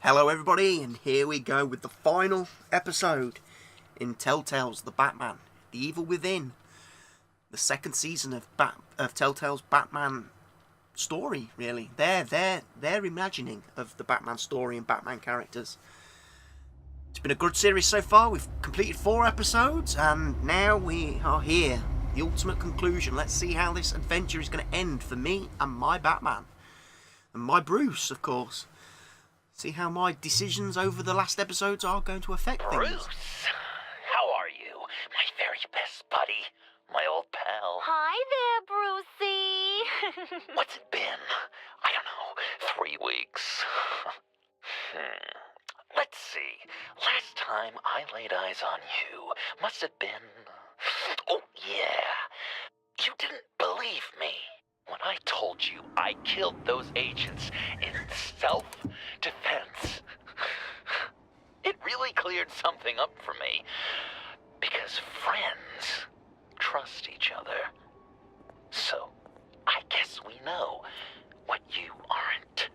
Hello everybody, and here we go with the final episode in Telltale's The Batman, The Evil Within, the second season of Telltale's Batman story, really. Their imagining of the Batman story and Batman characters. It's been a good series so far. We've completed 4 episodes, and now we are here. The ultimate conclusion. Let's see how this adventure is going to end for me and my Batman. And my Bruce, of course. See how my decisions over the last episodes are going to affect things. Bruce, how are you? My very best buddy, my old pal. Hi there, Brucey. What's it been? I don't know, 3 weeks. Let's see. Last time I laid eyes on you must have been... Oh, yeah. You didn't believe me when I told you I killed those agents in self-defense. It really cleared something up for me, because friends trust each other. So, I guess we know what you aren't.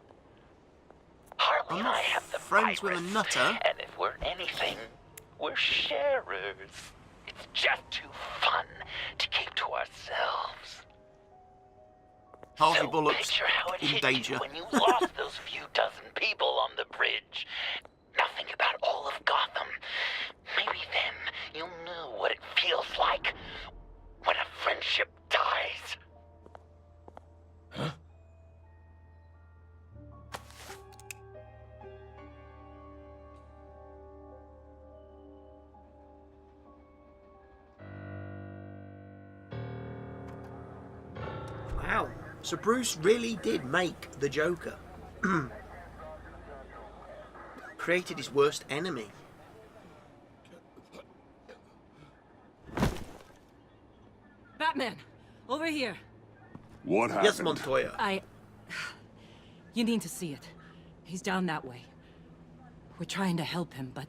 Harley and I have the friends virus, with a nutter. and if we're anything, we're sharers. It's just too fun to keep to ourselves. Harvey So Bullock's picture how it in hit danger. you when you lost those few dozen people on the bridge. Nothing about all of Gotham. Maybe then you'll know what it feels like when a friendship dies. Huh? Wow. So Bruce really did make the Joker. Created his worst enemy. Batman, over here. What happened? Yes, Montoya. You need to see it. He's down that way. We're trying to help him, but...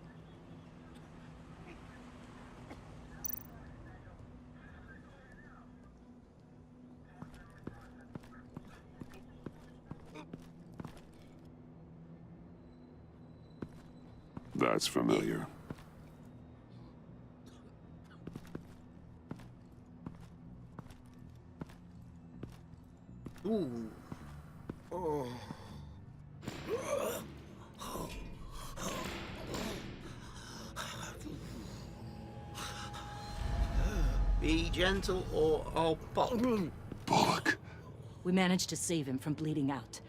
That's familiar. Ooh. Be gentle or I'll pop. Bullock. We managed to save him from bleeding out.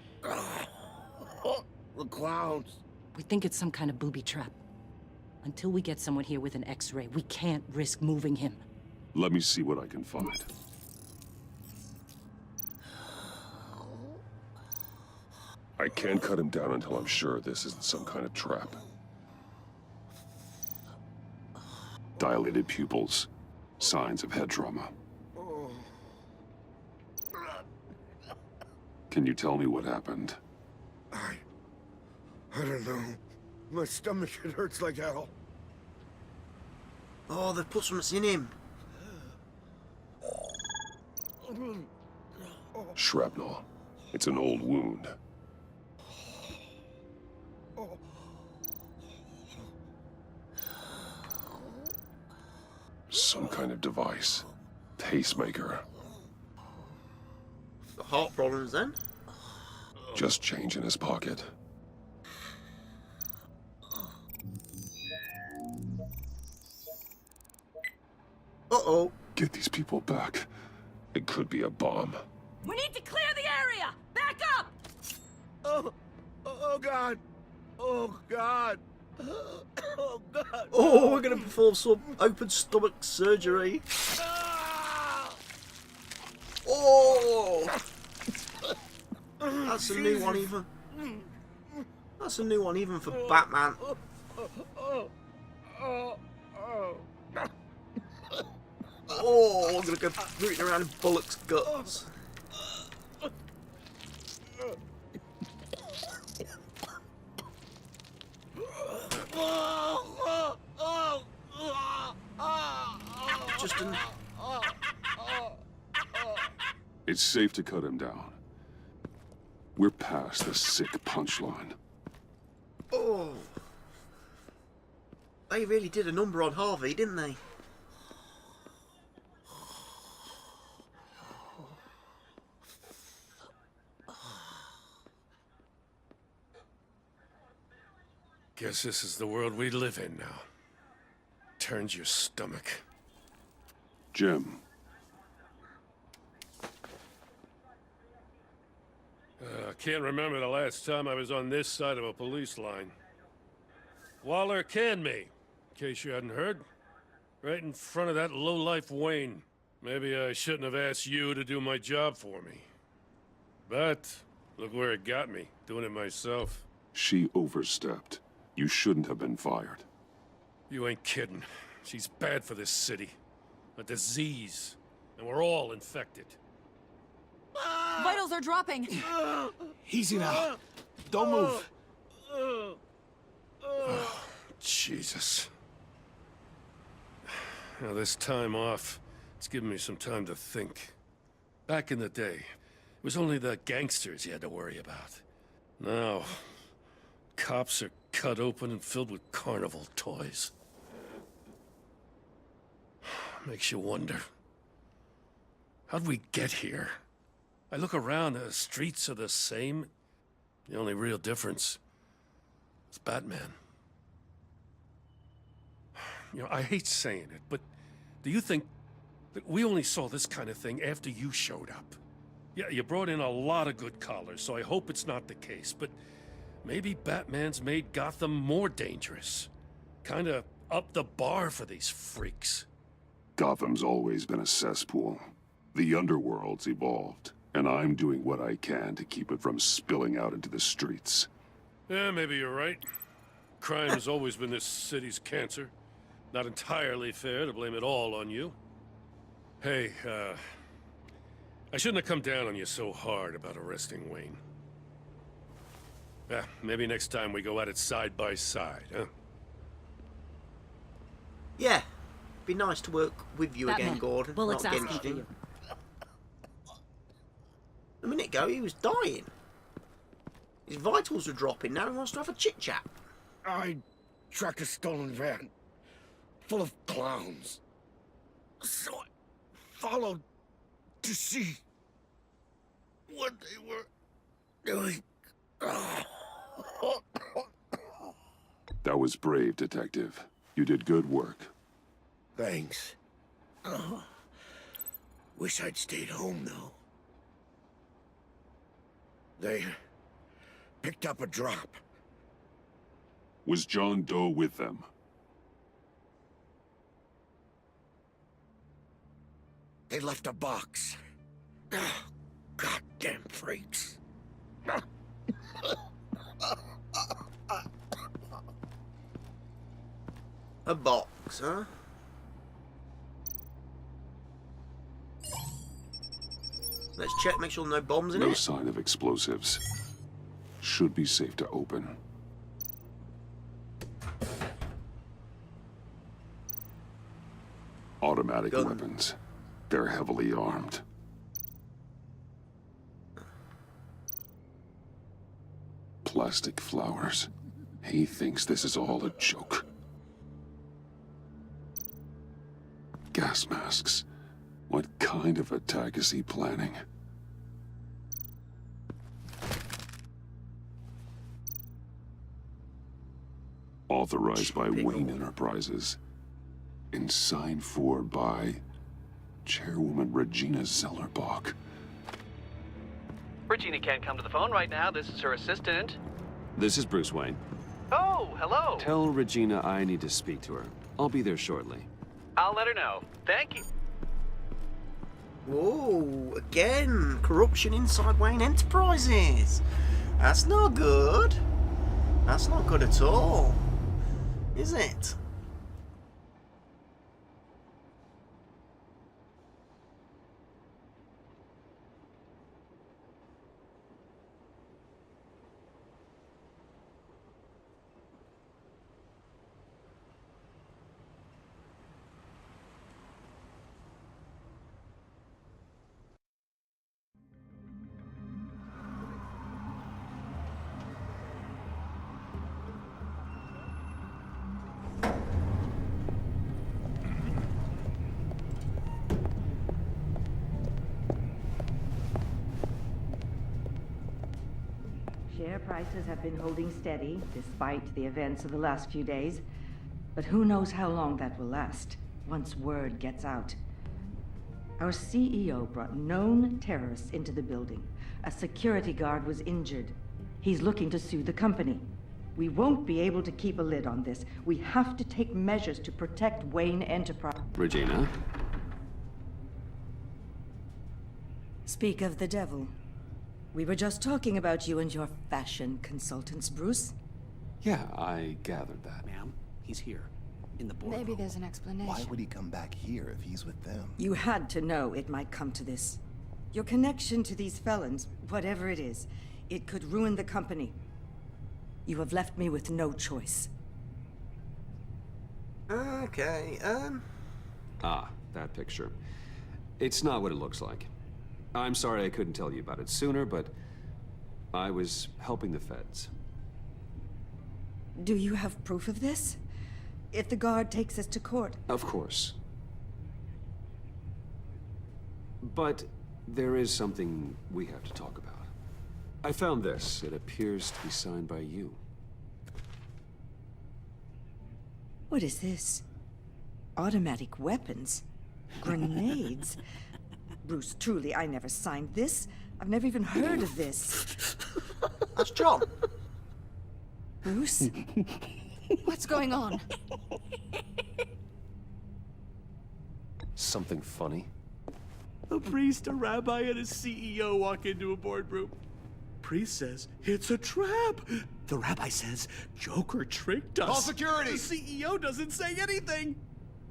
The clowns. We think it's some kind of booby trap. Until we get someone here with an X-ray, we can't risk moving him. Let me see what I can find. I can't cut him down until I'm sure this isn't some kind of trap. Dilated pupils. Signs of head trauma. Can you tell me what happened? I don't know. My stomach, it hurts like hell. Oh, they've put something in him. Shrapnel. It's an old wound. Some kind of device. Pacemaker. The heart problems then. Just change in his pocket. Uh-oh. Get these people back. It could be a bomb. We need to clear the area! Back up! Oh God. Oh God. Oh God. Oh, we're going to perform some open stomach surgery. Oh! That's a new one even. That's a new one even for Batman. Oh, I'm going to go rooting around in Bullock's guts. Just an... It's safe to cut him down. We're past the sick punchline. Oh. They really did a number on Harvey, didn't they? Guess this is the world we live in now. Turns your stomach. Jim. I can't remember the last time I was on this side of a police line. Waller canned me, in case you hadn't heard. Right in front of that lowlife Wayne. Maybe I shouldn't have asked you to do my job for me. But, look where it got me, doing it myself. She overstepped. You shouldn't have been fired. You ain't kidding. She's bad for this city. A disease. And we're all infected. Vitals are dropping. Easy now. Don't move. Oh, Jesus. Now, this time off, it's given me some time to think. Back in the day, it was only the gangsters you had to worry about. Now, cops are cut open and filled with carnival toys. Makes you wonder. How'd we get here? I look around, the streets are the same. The only real difference is Batman. You know, I hate saying it, but do you think that we only saw this kind of thing after you showed up? Yeah, you brought in a lot of good collars, so I hope it's not the case, but maybe Batman's made Gotham more dangerous. Kinda up the bar for these freaks. Gotham's always been a cesspool. The underworld's evolved, and I'm doing what I can to keep it from spilling out into the streets. Yeah, maybe you're right. Crime has always been this city's cancer. Not entirely fair to blame it all on you. Hey, I shouldn't have come down on you so hard about arresting Wayne. Yeah, maybe next time we go at it side by side, huh? Yeah. Be nice to work with you Batman, again, Gordon. Bullock's not asking against for you. you. A minute ago, he was dying. His vitals were dropping. Now he wants to have a chit-chat. I tracked a stolen van full of clowns. So I followed to see what they were doing. That was brave, Detective. You did good work. Thanks. Wish I'd stayed home, though. They picked up a drop. Was John Doe with them? They left a box. Goddamn freaks. A box, huh? Let's check, make sure no bombs in No it. sign of explosives. Should be safe to open. Automatic Gun. weapons. They're heavily armed. Plastic flowers. He thinks this is all a joke. Gas masks. What kind of attack is he planning? Authorized by Wayne Enterprises. And signed for by Chairwoman Regina Zellerbach. Regina can't come to the phone right now. This is her assistant. This is Bruce Wayne. Oh, hello. Tell Regina I need to speak to her. I'll be there shortly. I'll let her know. Thank you. Whoa, again, corruption inside Wayne Enterprises. That's not good. That's not good at all, is it? Share prices have been holding steady, despite the events of the last few days. But who knows how long that will last, once word gets out. Our CEO brought known terrorists into the building. A security guard was injured. He's looking to sue the company. We won't be able to keep a lid on this. We have to take measures to protect Wayne Enterprise. Regina? Speak of the devil. We were just talking about you and your fashion consultants, Bruce. Yeah, I gathered that. Ma'am, he's here. In the boardroom. Maybe there's an explanation. Why would he come back here if he's with them? You had to know it might come to this. Your connection to these felons, whatever it is, it could ruin the company. You have left me with no choice. Okay, Ah, that picture. It's not what it looks like. I'm sorry I couldn't tell you about it sooner, but I was helping the feds. Do you have proof of this? If the guard takes us to court? Of course. But there is something we have to talk about. I found this. It appears to be signed by you. What is this? Automatic weapons? Grenades? Bruce, truly, I never signed this. I've never even heard of this. That's John. Bruce? What's going on? Something funny? A priest, a rabbi, and a CEO walk into a boardroom. Priest says, it's a trap. The rabbi says, Joker tricked us. Call security! The CEO doesn't say anything,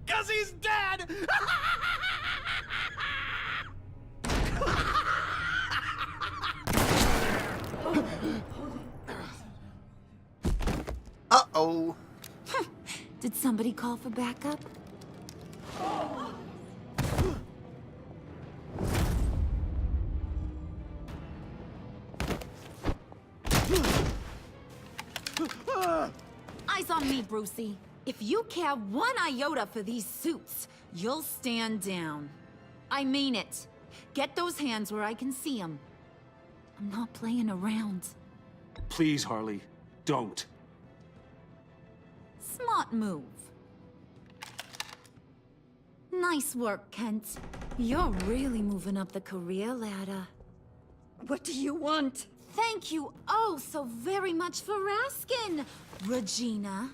'cause he's dead! Uh-oh. Did somebody call for backup? Eyes on me, Brucey. If you care one iota for these suits, you'll stand down. I mean it. Get those hands where I can see them. I'm not playing around. Please, Harley, don't. Smart move. Nice work, Kent. You're really moving up the career ladder. What do you want? Thank you oh so very much for asking, Regina.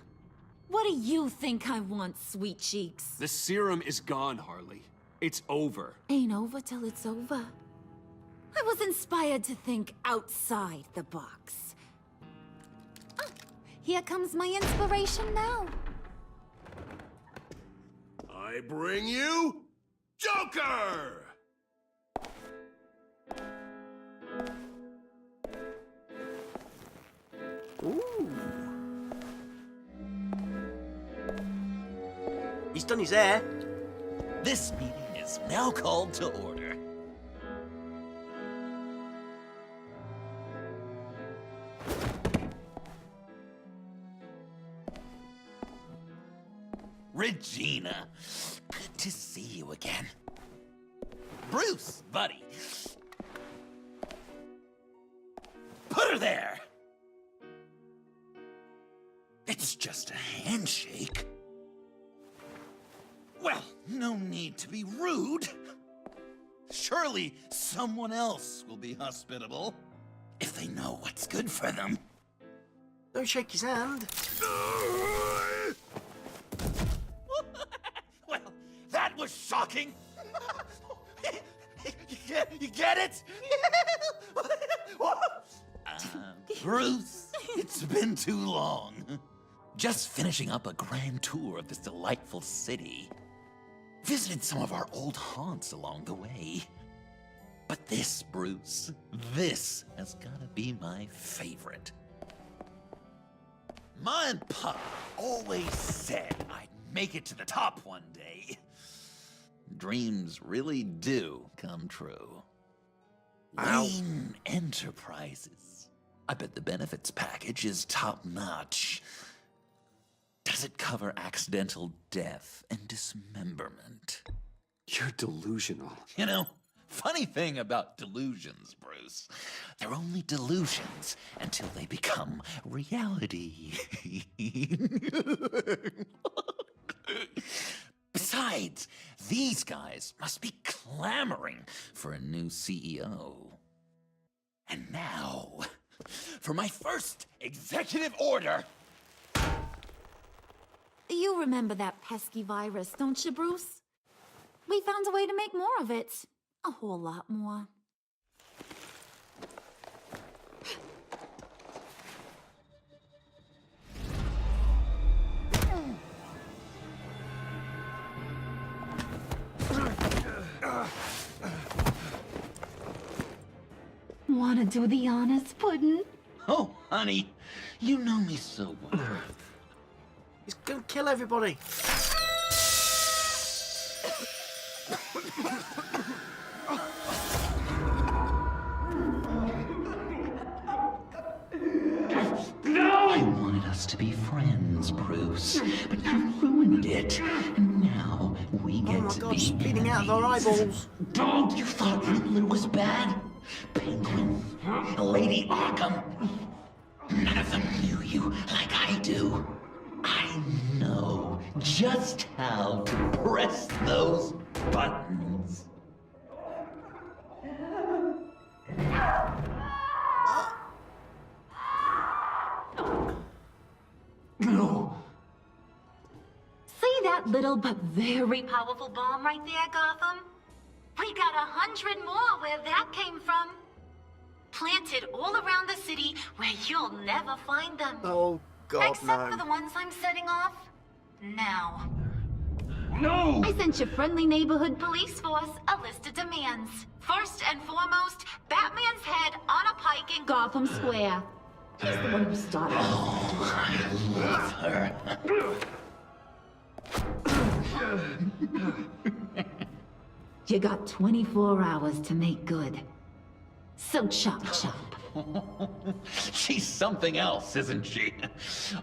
What do you think I want, sweet cheeks? The serum is gone, Harley. It's over. Ain't over till it's over. I was inspired to think outside the box. Oh, here comes my inspiration now. I bring you Joker! Ooh. He's done his hair. This meeting is now called to order. Regina, good to see you again. Bruce, buddy. Put her there! It's just a handshake. Well, no need to be rude. Surely someone else will be hospitable if they know what's good for them. Don't shake his hand. Well, that was shocking. You get it? Bruce, it's been too long. Just finishing up a grand tour of this delightful city. Visited some of our old haunts along the way. But this, Bruce, this has gotta be my favorite. Ma and Pa always said I'd make it to the top one day. Dreams really do come true. Wayne Enterprises. I bet the benefits package is top-notch. Does it cover accidental death and dismemberment? You're delusional. You know, Funny thing about delusions, Bruce. They're only delusions until they become reality. Besides, these guys must be clamoring for a new CEO. And now, for my first executive order. You remember that pesky virus, don't you, Bruce? We found a way to make more of it. A whole lot more. Wanna do the honors, Puddin'? Oh, honey, you know me so well. He's gonna kill everybody. I wanted us to be friends, Bruce, but you ruined it. And now we get to be bleeding out of our eyeballs. Dog, you thought Riddler was bad? Penguin, Lady Arkham. None of them knew you like I do. I know just how to press those buttons. No. See that little but very powerful bomb right there, Gotham? We got 100 more where that came from. Planted all around the city where you'll never find them. Oh, God, Except for the ones I'm setting off now. No! I sent your friendly neighborhood police force a list of demands. First and foremost, Batman's head on a pike in Gotham Square. He's the one who started. Oh, I love her. You got 24 hours to make good. So chop chop. She's something else, isn't she?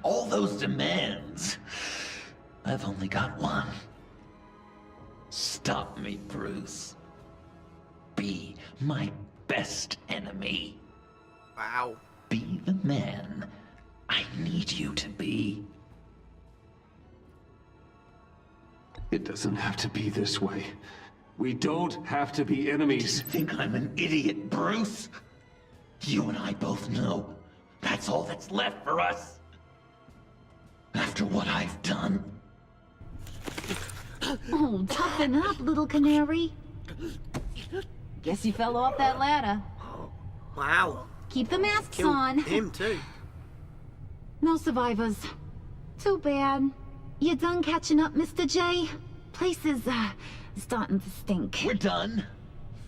All those demands. I've only got one. Stop me, Bruce. Be my best enemy. Wow. Be the man I need you to be. It doesn't have to be this way. We don't have to be enemies. You think I'm an idiot, Bruce? You and I both know that's all that's left for us. After what I've done. Oh, toughen up, little canary. Guess you fell off that ladder. Wow. Keep the masks Killed on. him too. No survivors. Too bad. You done catching up, Mr. J? Place is, starting to stink. We're done.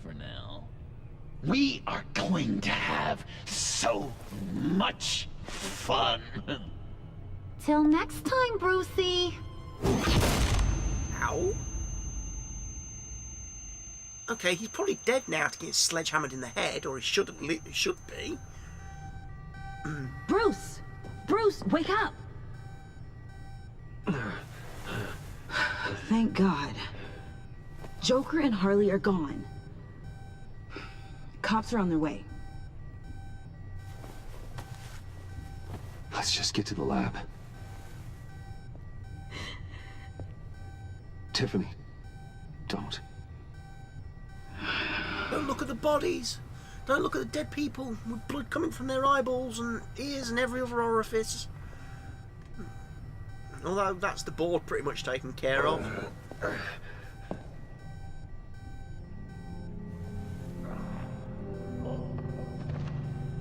For now. We are going to have so much fun. Till next time, Brucey. Ow. Okay, he's probably dead now to get sledgehammered in the head, or he should be. Bruce! Bruce, wake up! Thank God. Joker and Harley are gone. Cops are on their way. Let's just get to the lab. Tiffany, don't. Don't look at the bodies. Don't look at the dead people with blood coming from their eyeballs and ears and every other orifice. Although that's the board pretty much taken care of.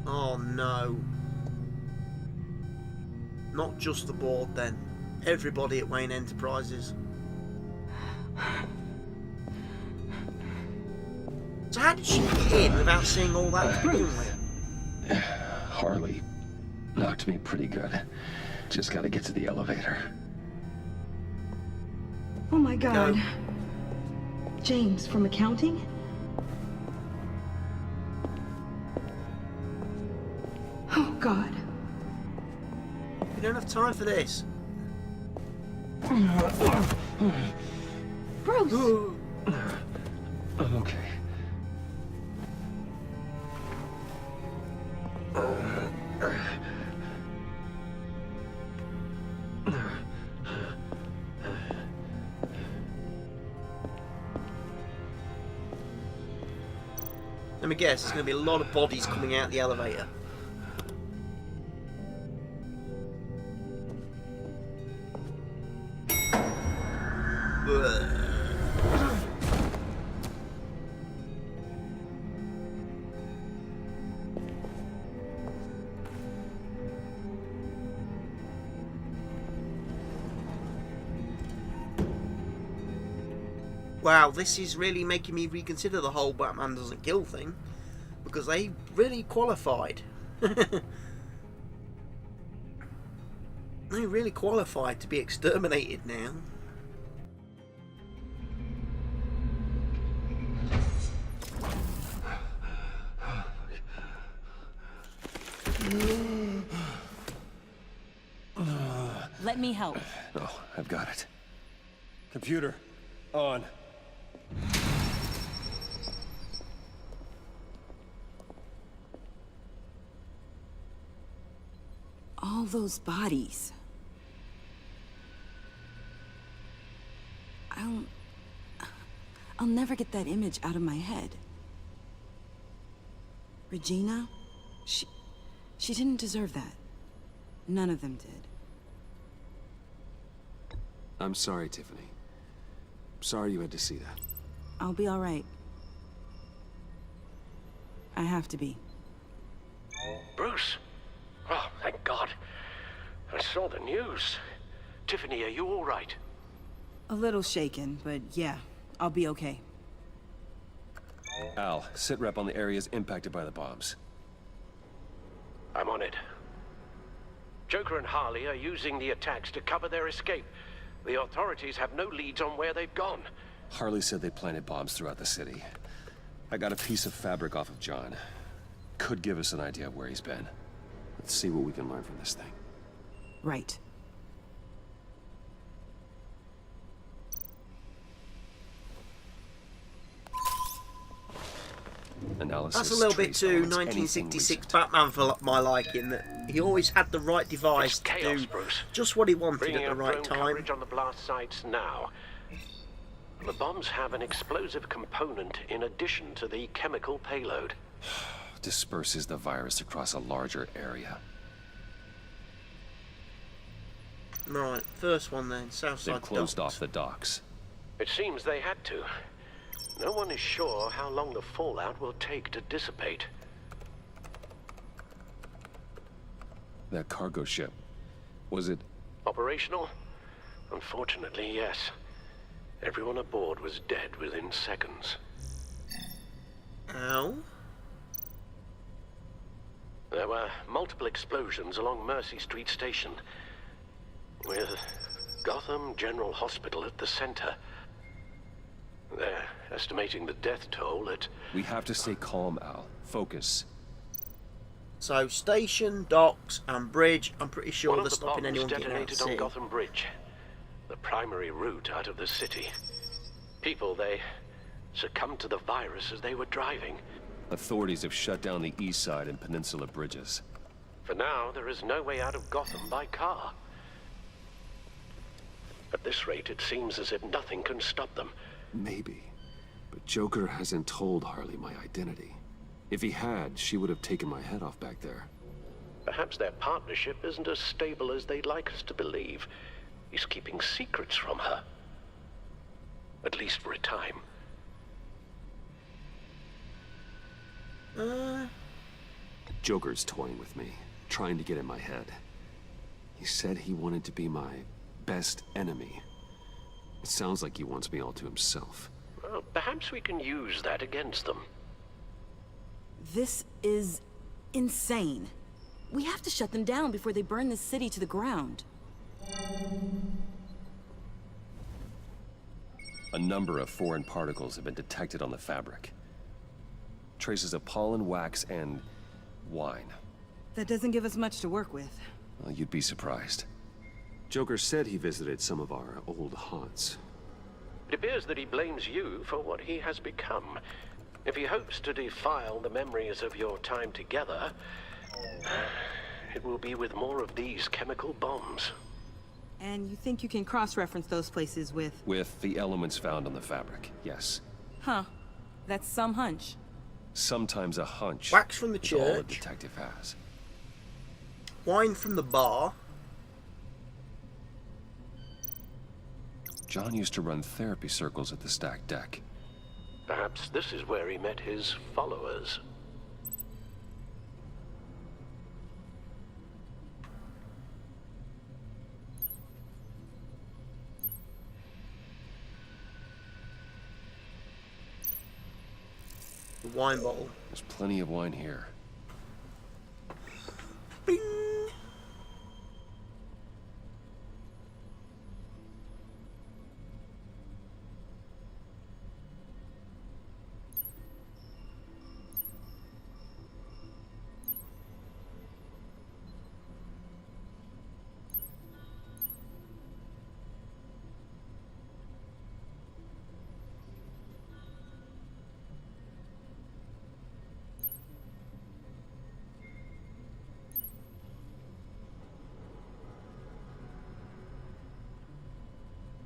Oh no. Not just the board then. Everybody at Wayne Enterprises. So how did she get in without seeing all that to begin with? Harley knocked me pretty good. Just gotta get to the elevator. Oh my God. No. James, from accounting? Oh God. We don't have time for this. Bruce! Okay. Let me guess, there's going to be a lot of bodies coming out the elevator. Wow, this is really making me reconsider the whole Batman doesn't kill thing, because they really qualified. They really qualified to be exterminated now. Let me help. Oh, I've got it. Computer, on. All those bodies. I'll never get that image out of my head. Regina, she didn't deserve that. None of them did. I'm sorry, Tiffany. Sorry you had to see that. I'll be all right. I have to be. Bruce! Oh, thank God. I saw the news. Tiffany, are you all right? A little shaken, but yeah, I'll be okay. Al, sit rep on the areas impacted by the bombs. I'm on it. Joker and Harley are using the attacks to cover their escape. The authorities have no leads on where they've gone. Harley said they planted bombs throughout the city. I got a piece of fabric off of John. Could give us an idea of where he's been. Let's see what we can learn from this thing. Right. Analysis. That's a little bit too 1966 Batman for my liking, that he always had the right device to do just what he wanted at the right time. Coverage on the blast sites now. The bombs have an explosive component in addition to the chemical payload. Disperses the virus across a larger area. Right, first one then, Southside They've closed Docks. off the docks. It seems they had to. No one is sure how long the fallout will take to dissipate. That cargo ship, was it... Operational? Unfortunately, yes. Everyone aboard was dead within seconds. Ow. There were multiple explosions along Mercy Street Station, with Gotham General Hospital at the center. They're estimating the death toll at... We have to stay calm, Al. Focus. So, station, docks, and bridge, I'm pretty sure they're stopping anyone getting out of the sea. On getting out Gotham Bridge, the primary route out of the city. People, they succumbed to the virus as they were driving. Authorities have shut down the east side and peninsula bridges. For now, there is no way out of Gotham by car. At this rate, it seems as if nothing can stop them. Maybe. But Joker hasn't told Harley my identity. If he had, she would have taken my head off back there. Perhaps their partnership isn't as stable as they'd like us to believe. He's keeping secrets from her. At least for a time. Joker's toying with me, trying to get in my head. He said he wanted to be my best enemy. It sounds like he wants me all to himself. Well, perhaps we can use that against them. This is insane. We have to shut them down before they burn this city to the ground. A number of foreign particles have been detected on the fabric. Traces of pollen, wax, and wine. That doesn't give us much to work with. Well, you'd be surprised. Joker said he visited some of our old haunts. It appears that he blames you for what he has become. If he hopes to defile the memories of your time together, it will be with more of these chemical bombs. And you think you can cross-reference those places with... With the elements found on the fabric, yes. Huh. That's some hunch. Sometimes a hunch Wax from the is all a church. detective has. Wine from the bar. John used to run therapy circles at the stacked deck. Perhaps this is where he met his followers. The wine bottle. There's plenty of wine here. Bing.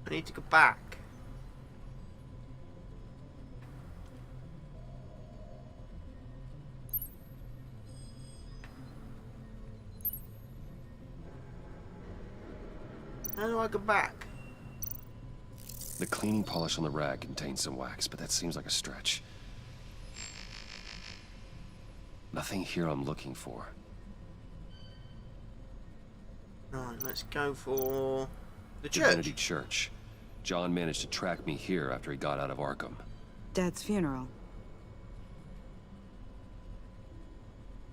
I need to go back. How do I go back? The cleaning polish on the rag contains some wax, but that seems like a stretch. Nothing here I'm looking for. Right, let's go for the Divinity church. Church. John managed to track me here after he got out of Arkham. Dad's funeral.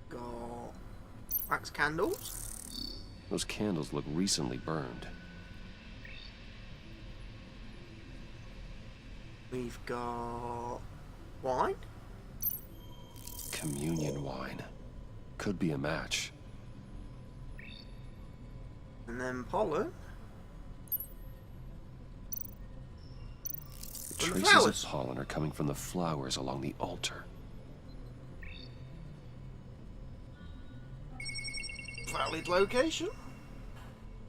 Got wax candles. Those candles look recently burned. We've got wine. Communion wine. Could be a match. And then pollen. The And the traces flowers. of pollen are coming from the flowers along the altar. Valid location.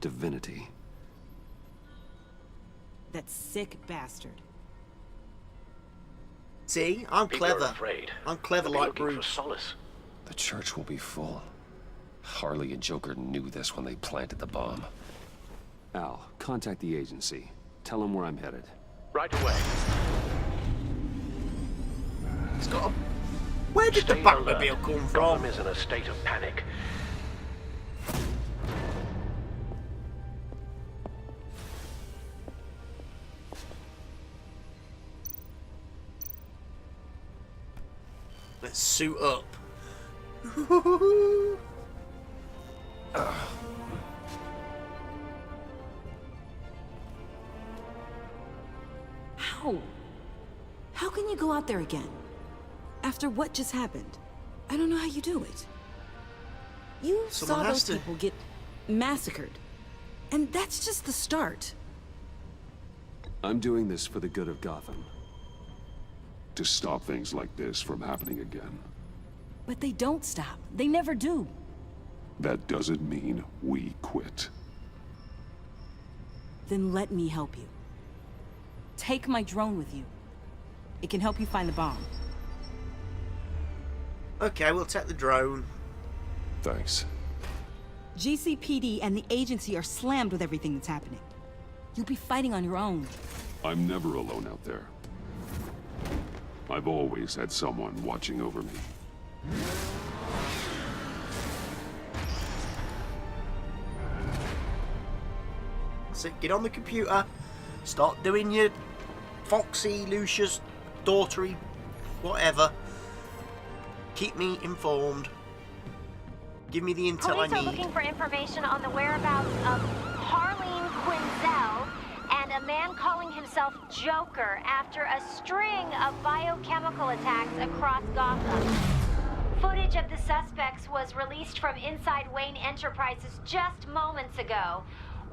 Divinity. That sick bastard. See, I'm People are clever. afraid. I'm clever They'll be like looking for Bruce. solace. The church will be full. Harley and Joker knew this when they planted the bomb. Al, contact the agency. Tell them where I'm headed. Right away. It's got a... Where did the Stay Batmobile alert. come Gotham from? is in a state of panic. Let's suit up. How? How can you go out there again? After what just happened? I don't know how you do it. You Someone saw has those to. people get massacred. And that's just the start. I'm doing this for the good of Gotham. To stop things like this from happening again. But they don't stop. They never do. That doesn't mean we quit. Then let me help you. Take my drone with you. It can help you find the bomb. Okay, we'll take the drone. Thanks. GCPD and the agency are slammed with everything that's happening. You'll be fighting on your own. I'm never alone out there. I've always had someone watching over me. So get on the computer. Start doing your Foxy, Lucius, daughtery, whatever. Keep me informed. Give me the intel Police I are need. looking for information on the whereabouts of Harley Quinn and a man calling himself Joker after a string of biochemical attacks across Gotham. Footage of the suspects was released from inside Wayne Enterprises just moments ago.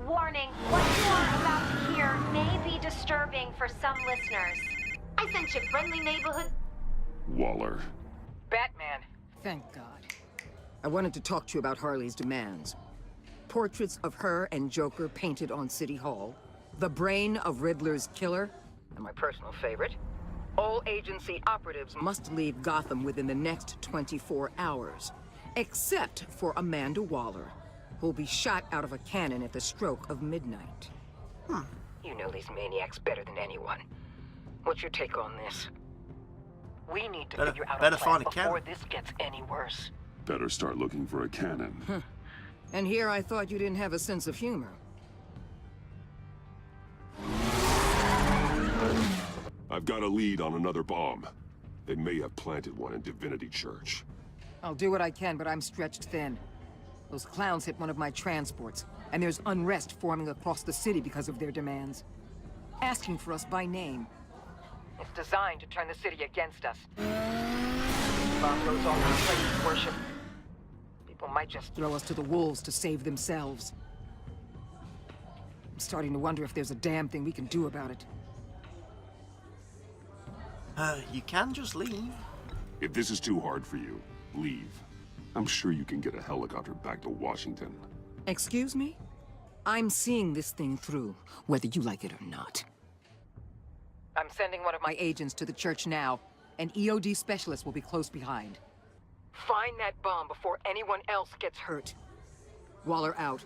Warning, what you are about to hear may be disturbing for some listeners. I sent you friendly neighborhood... Waller. Batman. Thank God. I wanted to talk to you about Harley's demands. Portraits of her and Joker painted on City Hall. The brain of Riddler's killer, and my personal favorite, All agency operatives must leave Gotham within the next 24 hours. Except for Amanda Waller, who'll be shot out of a cannon at the stroke of midnight. You know these maniacs better than anyone. What's your take on this? We need to figure out a plan before this gets any worse. Better start looking for a cannon. And here I thought you didn't have a sense of humor. I've got a lead on another bomb. They may have planted one in Divinity Church. I'll do what I can, but I'm stretched thin. Those clowns hit one of my transports, and there's unrest forming across the city because of their demands. Asking for us by name. It's designed to turn the city against us. Bomb goes off in places of worship. People might just throw us to the wolves to save themselves. I'm starting to wonder if there's a damn thing we can do about it. You can just leave. If this is too hard for you, leave. I'm sure you can get a helicopter back to Washington. Excuse me? I'm seeing this thing through, whether you like it or not. I'm sending one of my agents to the church now. An EOD specialist will be close behind. Find that bomb before anyone else gets hurt. Waller out.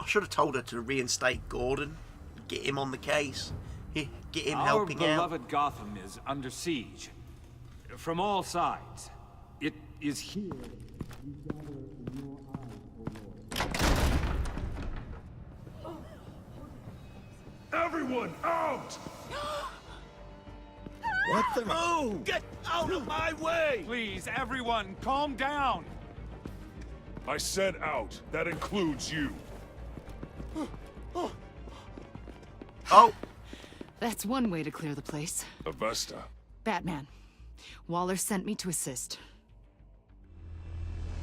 I should have told her to reinstate Gordon. Get him on the case. Get him helping out. Our beloved Gotham is under siege. From all sides. It is here. Everyone out! What the? Move! Get out of my way! Please, everyone, calm down. I said out. That includes you. Oh! That's one way to clear the place. Avesta. Batman. Waller sent me to assist.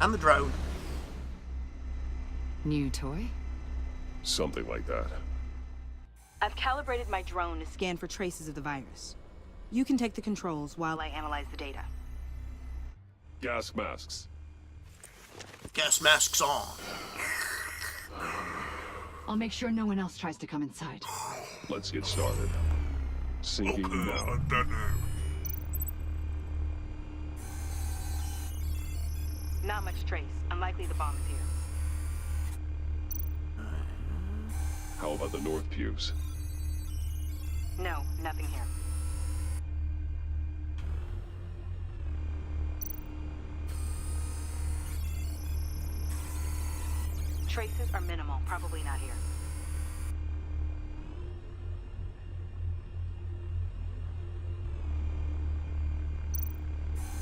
And the drone. New toy? Something like that. I've calibrated my drone to scan for traces of the virus. You can take the controls while I analyze the data. Gas masks. Gas masks on. I'll make sure no one else tries to come inside. Let's get started. Sinking now. Not much trace. Unlikely the bomb is here. How about the north pews? No, nothing here. Traces are minimal. Probably not here.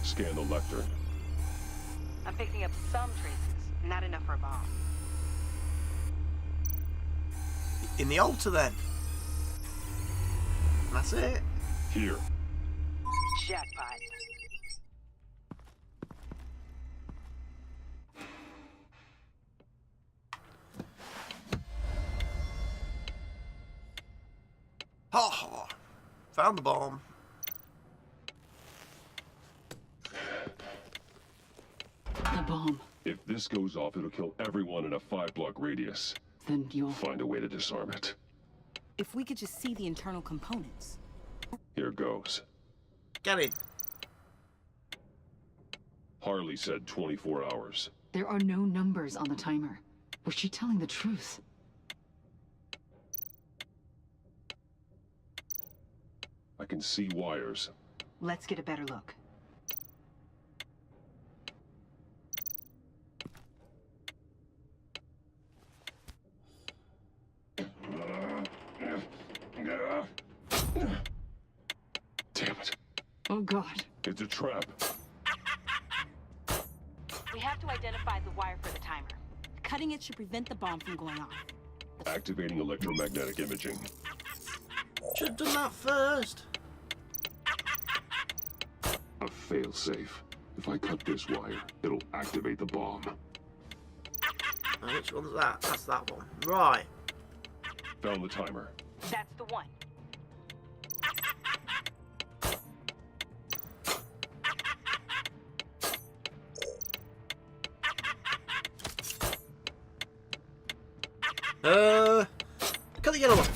Scan the lectern. I'm picking up some traces. Not enough for a bomb. In the altar, then. That's it. Here. Jackpot. Ha ha. Found the bomb. The bomb. If this goes off, it'll kill everyone in a 5-block radius. Then you'll find a way to disarm it. If we could just see the internal components. Here goes. Get it. Harley said 24 hours. There are no numbers on the timer. Was she telling the truth? I can see wires. Let's get a better look. Damn it. Oh, God. It's a trap. We have to identify the wire for the timer. Cutting it should prevent the bomb from going off. Activating electromagnetic imaging. Should have done that first. A failsafe. If I cut this wire, it'll activate the bomb. Which one's that? That's that one. Right. Found the timer. That's the one. Cut the yellow one.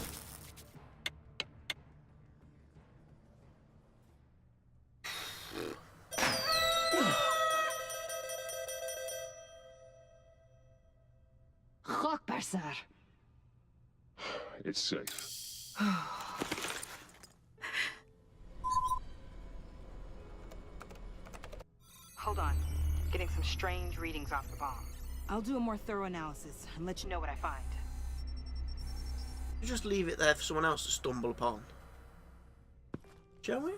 Sir. It's safe. Hold on. Getting some strange readings off the bomb. I'll do a more thorough analysis and let you know what I find. Just leave it there for someone else to stumble upon. Shall we?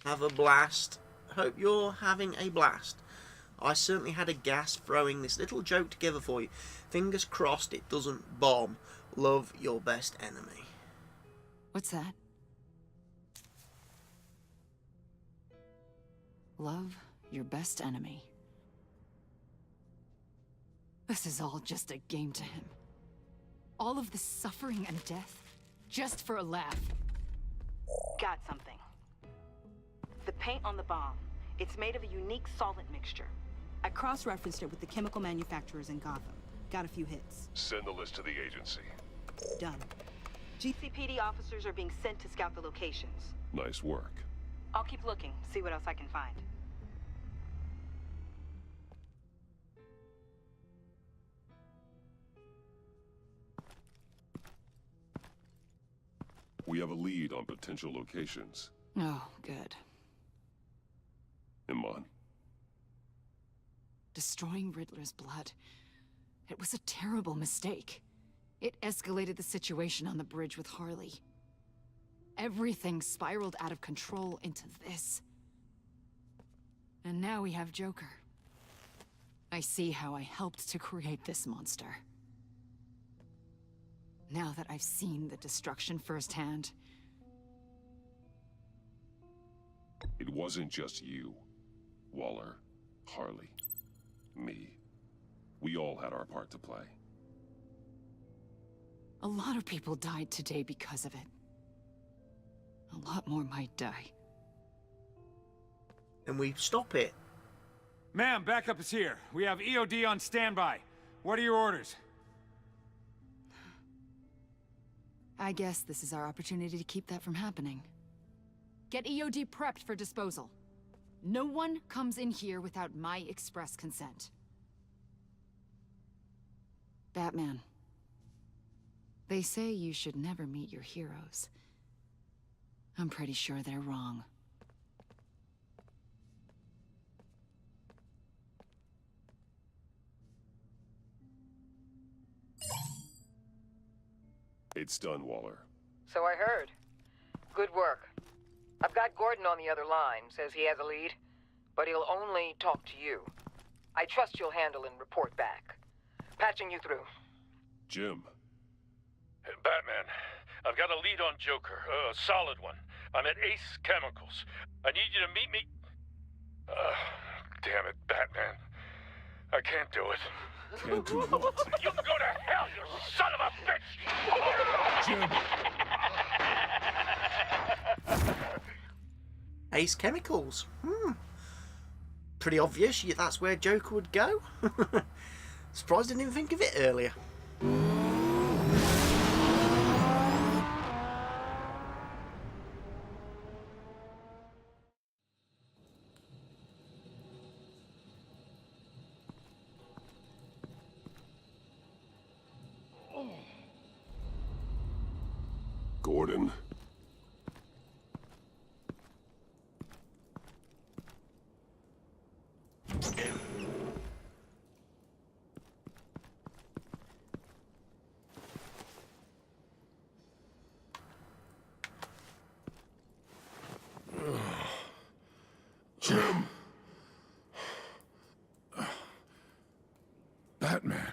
Have a blast. Hope you're having a blast. I certainly had a gas throwing this little joke together for you. Fingers crossed it doesn't bomb. Love, your best enemy. What's that? Love, your best enemy. This is all just a game to him. All of this suffering and death, just for a laugh. Got something. The paint on the bomb. It's made of a unique solvent mixture. I cross-referenced it with the chemical manufacturers in Gotham. Got a few hits. Send the list to the agency. Done. GCPD officers are being sent to scout the locations. Nice work. I'll keep looking, see what else I can find. We have a lead on potential locations. Oh, good. Iman. Destroying Riddler's blood. It was a terrible mistake. It escalated the situation on the bridge with Harley. Everything spiraled out of control into this. And now we have Joker. I see how I helped to create this monster. Now that I've seen the destruction firsthand. It wasn't just you, Waller, Harley, me. We all had our part to play. A lot of people died today because of it. A lot more might die. And we stop it. Ma'am, backup is here. We have EOD on standby. What are your orders? I guess this is our opportunity to keep that from happening. Get EOD prepped for disposal. No one comes in here without my express consent. Batman. They say you should never meet your heroes. I'm pretty sure they're wrong. It's done, Waller. So I heard. Good work. I've got Gordon on the other line. Says he has a lead, but he'll only talk to you. I trust you'll handle and report back. Patching you through. Jim. Batman, I've got a lead on Joker, a solid one. I'm at Ace Chemicals. I need you to meet me... damn it, Batman. I can't do it. Can't do what? You can go to hell, you son of a bitch! Jim! Ace Chemicals. Pretty obvious, that's where Joker would go. Surprised I didn't think of it earlier. Gordon. Jim. Batman.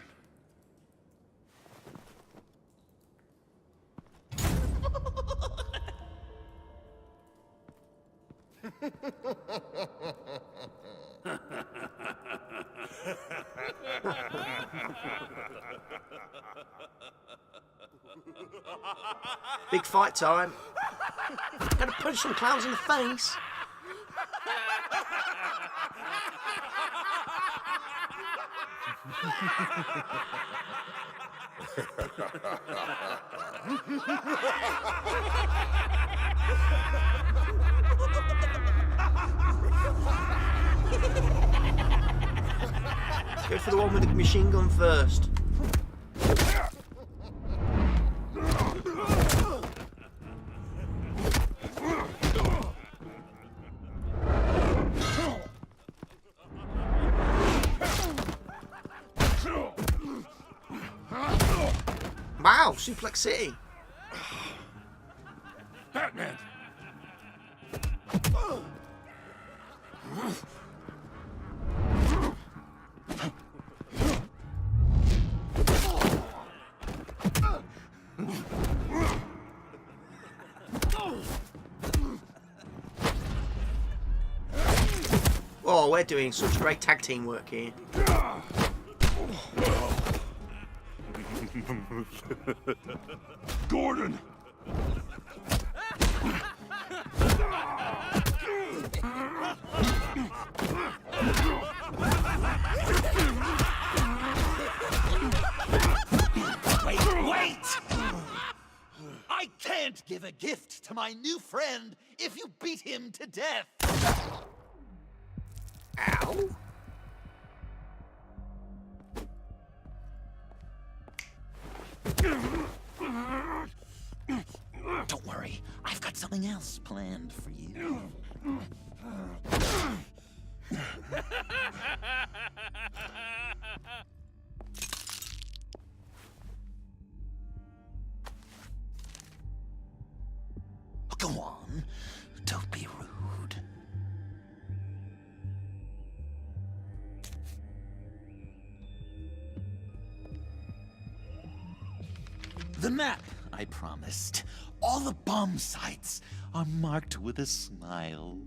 Big fight time. Gotta punch some clowns in the face. Go for the one with the machine gun first. Wow, Suplex City. Batman! Oh, we're doing such great tag team work here. Gordon! Wait! I can't give a gift to my new friend if you beat him to death! Ow. Don't worry, I've got something else planned for you. Go on, don't be rude. The map I promised. All the bomb sites are marked with a smile.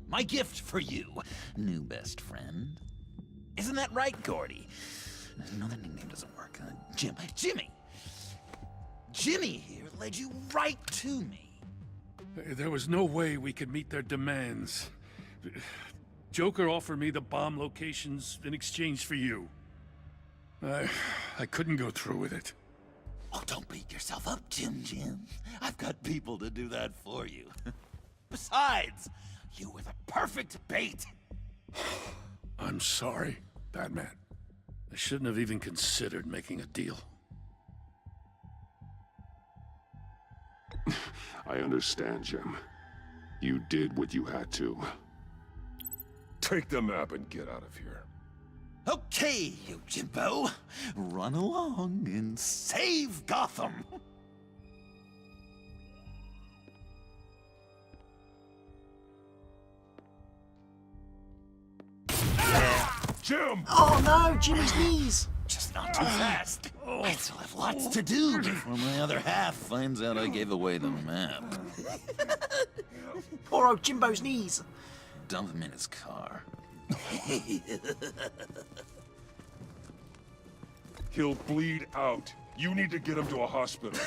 My gift for you, new best friend. Isn't that right, Gordy? No, that nickname doesn't work. Jimmy! Jimmy here led you right to me. There was no way we could meet their demands. Joker offered me the bomb locations in exchange for you. I couldn't go through with it. Oh, don't beat yourself up, Jim. I've got people to do that for you. Besides, you were the perfect bait. I'm sorry, Batman. I shouldn't have even considered making a deal. I understand, Jim. You did what you had to. Take the map and get out of here. Okay, you Jimbo. Run along and save Gotham. Jim! Oh no, Jimmy's knees! Just not too fast. I still have lots to do before my other half finds out I gave away the map. Poor old Jimbo's knees. Dump him in his car. He'll bleed out. You need to get him to a hospital.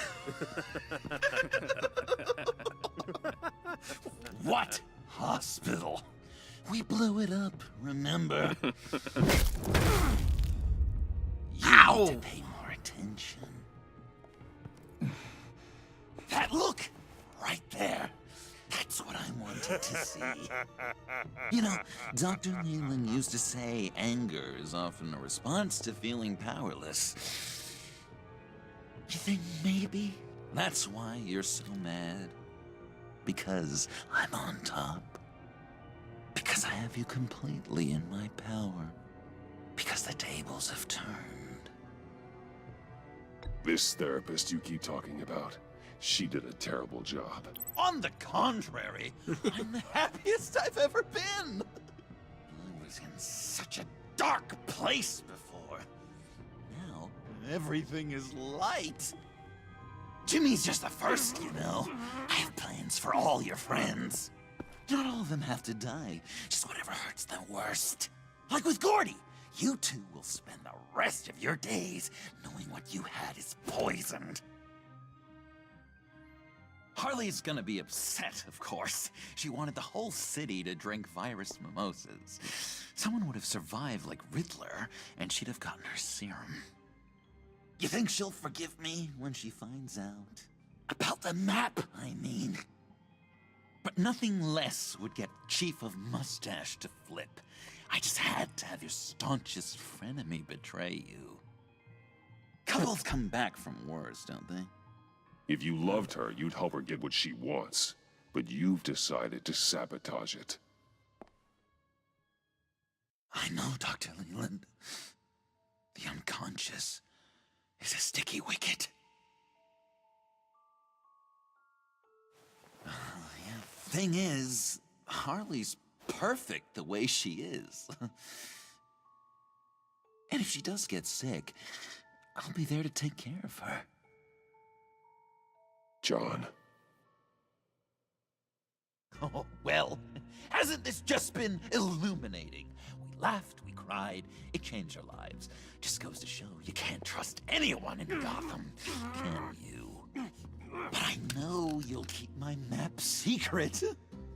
What hospital? We blew it up, remember? You need to pay more attention. That look! Right there. That's what I wanted to see. You know, Dr. Leland used to say anger is often a response to feeling powerless. You think maybe that's why you're so mad? Because I'm on top? Because I have you completely in my power? Because the tables have turned? This therapist you keep talking about, she did a terrible job. On the contrary, I'm the happiest I've ever been. I was in such a dark place before. Now, everything is light. Jimmy's just the first, you know. I have plans for all your friends. Not all of them have to die, just whatever hurts them worst. Like with Gordy, you two will spend the rest of your days knowing what you had is poisoned. Harley's gonna be upset, of course. She wanted the whole city to drink virus mimosas. Someone would have survived like Riddler, and she'd have gotten her serum. You think she'll forgive me when she finds out? About the map, I mean. But nothing less would get Chief of Mustache to flip. I just had to have your staunchest frenemy betray you. Couples come back from wars, don't they? If you loved her, you'd help her get what she wants. But you've decided to sabotage it. I know, Dr. Leland. The unconscious is a sticky wicket. Yeah, thing is, Harley's perfect the way she is. And if she does get sick, I'll be there to take care of her. John. Oh, well, hasn't this just been illuminating? We laughed, we cried, it changed our lives. Just goes to show you can't trust anyone in Gotham, can you? But I know you'll keep my map secret.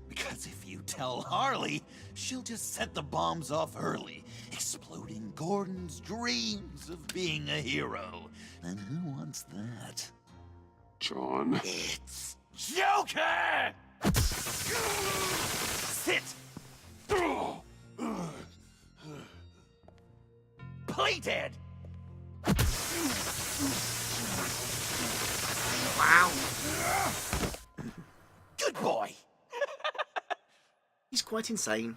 Because if you tell Harley, she'll just set the bombs off early, exploding Gordon's dreams of being a hero. And who wants that? John. It's Joker! Sit! Play dead! Wow. Good boy! He's quite insane.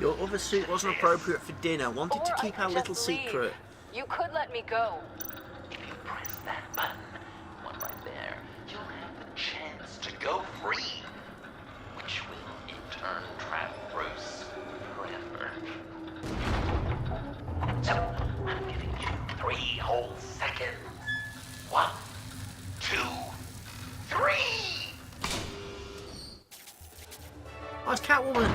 Your other suit wasn't appropriate for dinner. Wanted to keep our little secret. You could let me go. If you press that button, one right there, you'll have the chance to go free, which will in turn trap Bruce forever. So, I'm giving you 3 whole seconds. 1, 2, 3! Oh, it's Catwoman!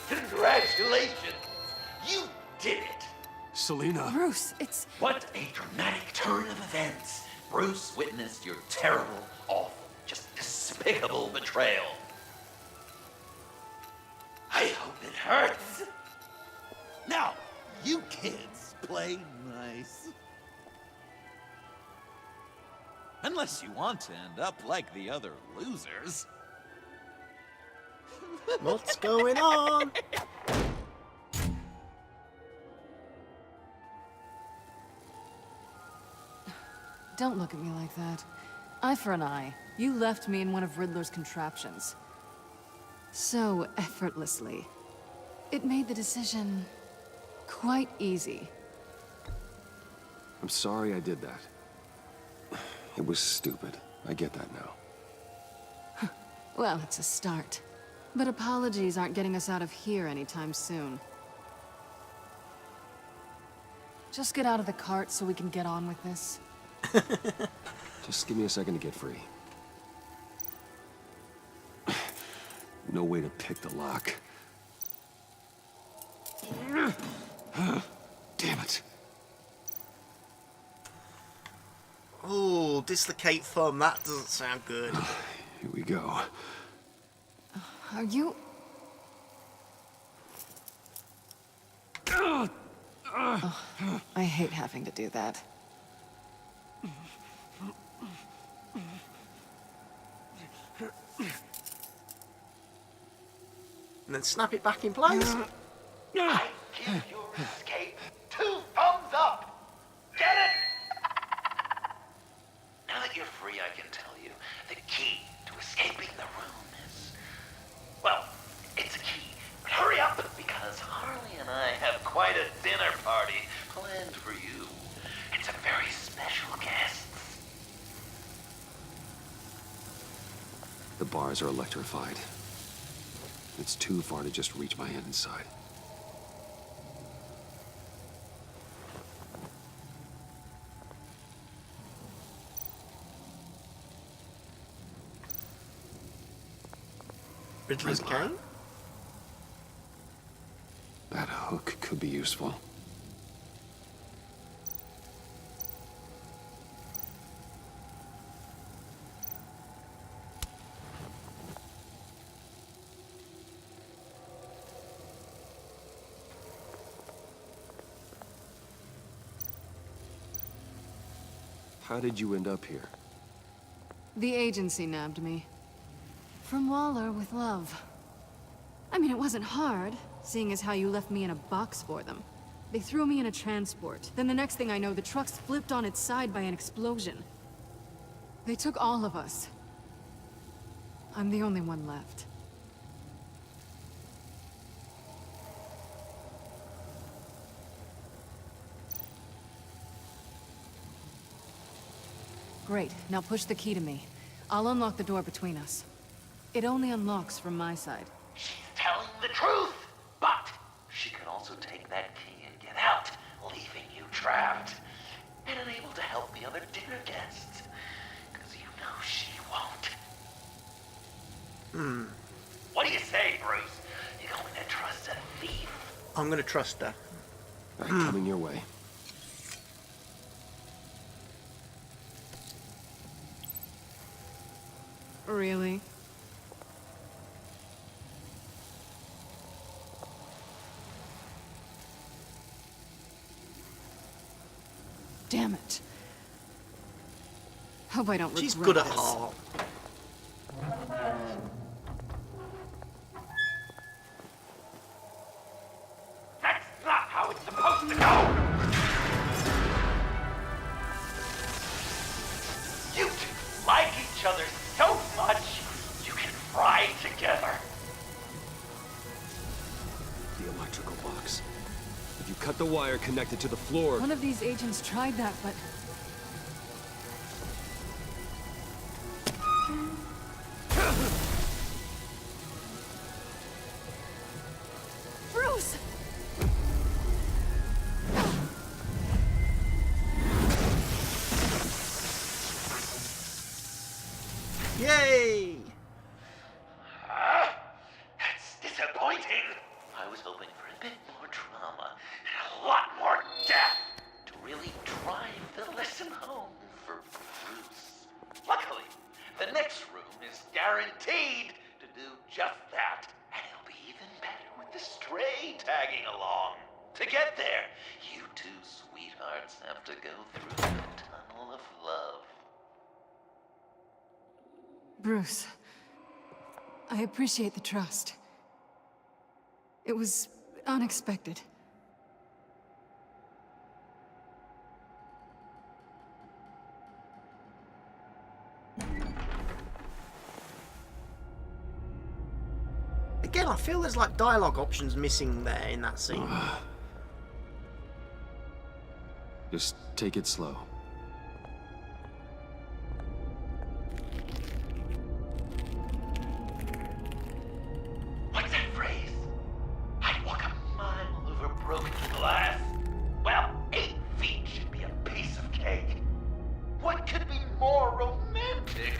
Congratulations! You did it! Selina. Bruce, it's... What a dramatic turn of events! Bruce witnessed your terrible, awful, just despicable betrayal. I hope it hurts! Now, you kids play nice. Unless you want to end up like the other losers. What's going on? Don't look at me like that. Eye for an eye. You left me in one of Riddler's contraptions. So effortlessly. It made the decision quite easy. I'm sorry I did that. It was stupid. I get that now. Well, it's a start. But apologies aren't getting us out of here anytime soon. Just get out of the cart so we can get on with this. Just give me a second to get free. No way to pick the lock. Damn it. Oh, dislocate thumb. That doesn't sound good. Here we go. Are you... Oh, I hate having to do that. And then snap it back in place. I give your escape 2 thumbs up! Get it? Now that you're free, I can tell you the key to escaping the room The bars are electrified. It's too far to just reach my hand inside. Riddler's cane? That hook could be useful. How did you end up here? The agency nabbed me. From Waller with love. I mean, it wasn't hard, seeing as how you left me in a box for them. They threw me in a transport. Then the next thing I know, the truck's flipped on its side by an explosion. They took all of us. I'm the only one left. Great, now push the key to me. I'll unlock the door between us. It only unlocks from my side. She's telling the truth, but she could also take that key and get out, leaving you trapped, and unable to help the other dinner guests. Because you know she won't. What do you say, Bruce? You going to trust a thief? I'm gonna trust her. I'm coming your way. Really? Damn it. Hope I don't regret She's good at this. heart. That's not how it's supposed to go! You two like each other so much, you can fry together. The electrical box. If you cut the wire connected to the floor... One of these agents tried that, but... Bruce! Yay! That's disappointing. I was hoping for a bit more drama and a lot more death to really drive the lesson home for Bruce. Luckily, the next room is guaranteed to do just that, and it'll be even better with the stray tagging along. To get there, you two sweethearts have to go through the tunnel of love. Bruce, I appreciate the trust. It was unexpected. Again, I feel there's like dialogue options missing there in that scene. Just take it slow. What's that phrase? I'd walk a mile over broken glass. Well, 8 feet should be a piece of cake. What could be more romantic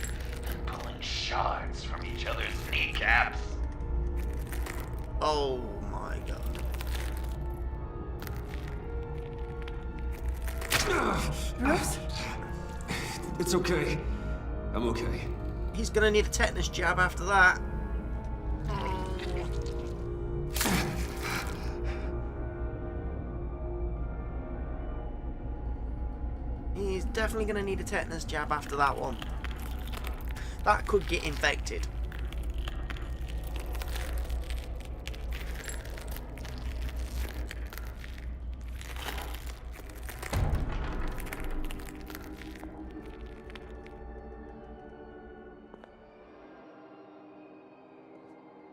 than pulling shards from each other's kneecaps? Oh my god. Bruce? It's okay. I'm okay. He's gonna need a tetanus jab after that. He's definitely gonna need a tetanus jab after that one. That could get infected.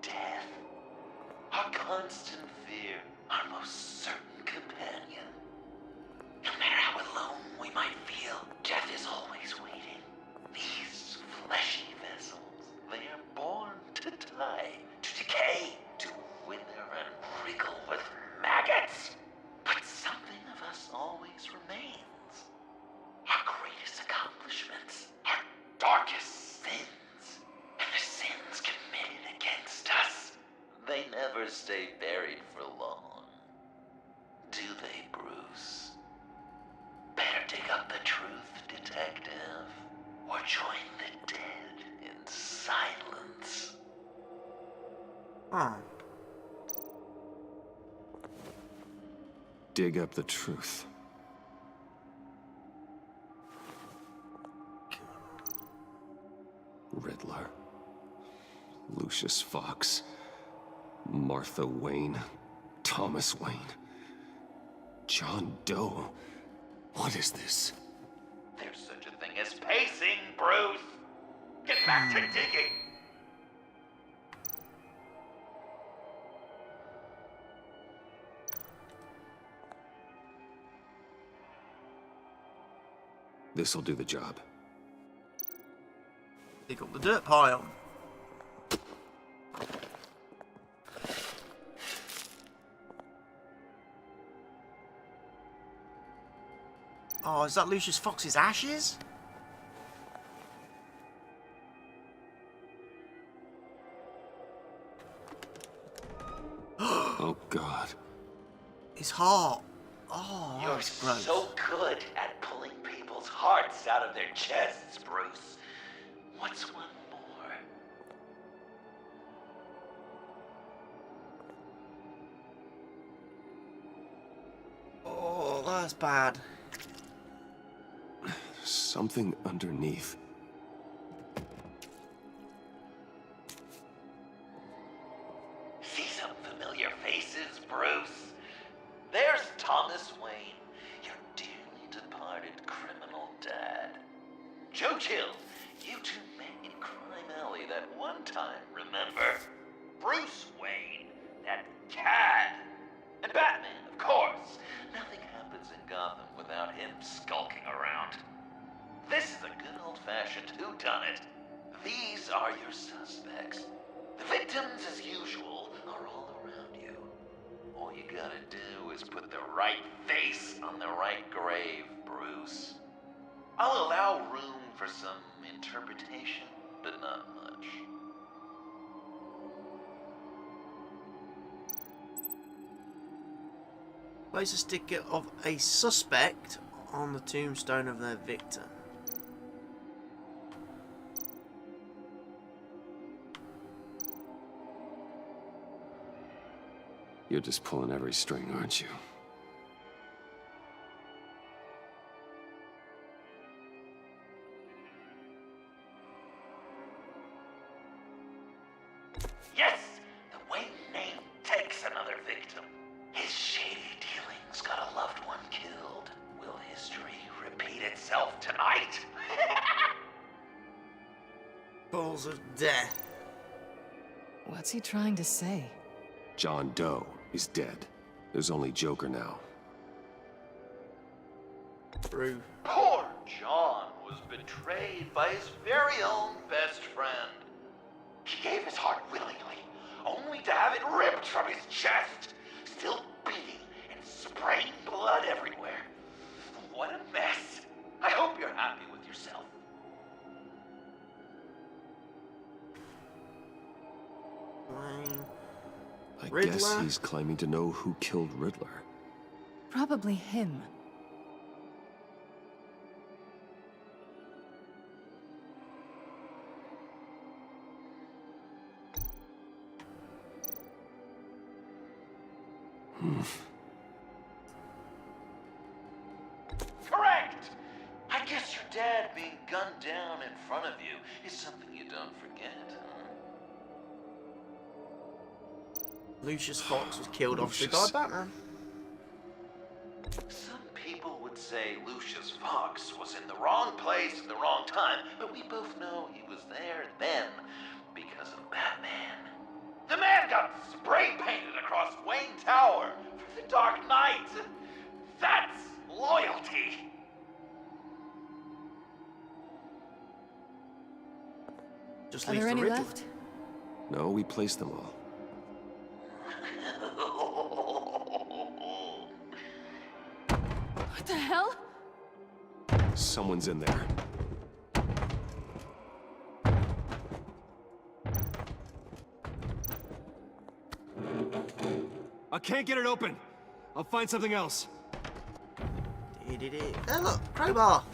Death. Our constant fear. Our most certain companion. No matter how alone we might feel, death is always waiting. These fleshy vessels, they are join the dead in silence. Oh. Dig up the truth. Riddler. Lucius Fox. Martha Wayne. Thomas Wayne. John Doe. What is this? There's such a thing as pacing, Bruce. Get back to digging. This'll do the job. Dig up the dirt pile. Oh, is that Lucius Fox's ashes? Oh, God. His heart. Oh, You're that's gross. so good at pulling people's hearts out of their chests, Bruce. What's one more? Oh, that's bad. Something underneath. See some familiar faces, Bruce? There's Thomas Wayne, your dearly departed criminal dad. Joe Chill, you two met in Crime Alley that one time, remember? Bruce Wayne, that cad. And Batman, of course. Nothing happens in Gotham without him skulking around. This is a good old-fashioned whodunit. These are your suspects. The victims, as usual, are all around you. All you gotta do is put the right face on the right grave, Bruce. I'll allow room for some interpretation, but not much. Place a sticker of a suspect on the tombstone of their victim. You're just pulling every string, aren't you? Yes! The Wayne name takes another victim. His shady dealings got a loved one killed. Will history repeat itself tonight? Balls of death. What's he trying to say? John Doe is dead. There's only Joker now. True. Poor John was betrayed by his very own best friend. He gave his heart willingly, only to have it ripped from his chest, still beating and spraying blood everywhere. What a mess. I hope you're happy with yourself. I Riddler? guess he's claiming to know who killed Riddler. Probably him. Correct! I guess your dad being gunned down in front of you is something you don't forget, huh? Lucius Fox was killed off by Batman. Some people would say Lucius Fox was in the wrong place at the wrong time, but we both know he was there then because of Batman. The man got spray painted across Wayne Tower for the Dark Knight. That's loyalty. Just Are leaves there the any Riddler. left? No, we placed them all. What the hell? Someone's in there. I can't get it open. I'll find something else. Oh look, crowbar.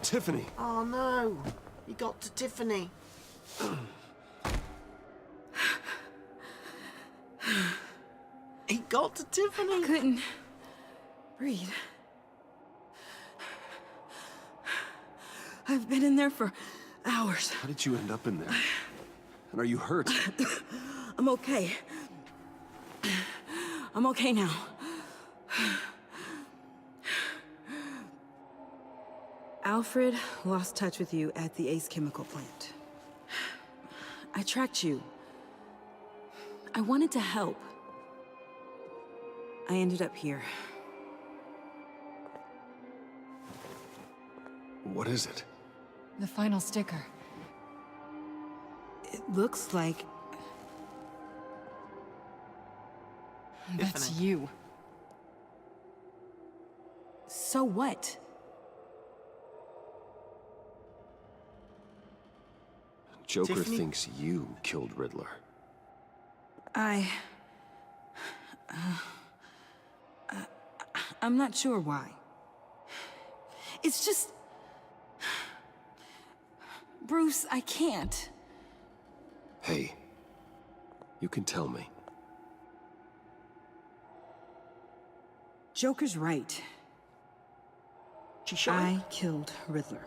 Tiffany. Oh no, he got to Tiffany. He got to Tiffany. I couldn't breathe. I've been in there for hours. How did you end up in there? And are you hurt? I'm okay. I'm okay now. Alfred lost touch with you at the Ace Chemical plant. I tracked you. I wanted to help. I ended up here. What is it? The final sticker. It looks like... That's you. So what? Joker Tiffany? thinks you killed Riddler. I'm not sure why. It's just... Bruce, I can't. Hey, you can tell me. Joker's right. I killed Riddler.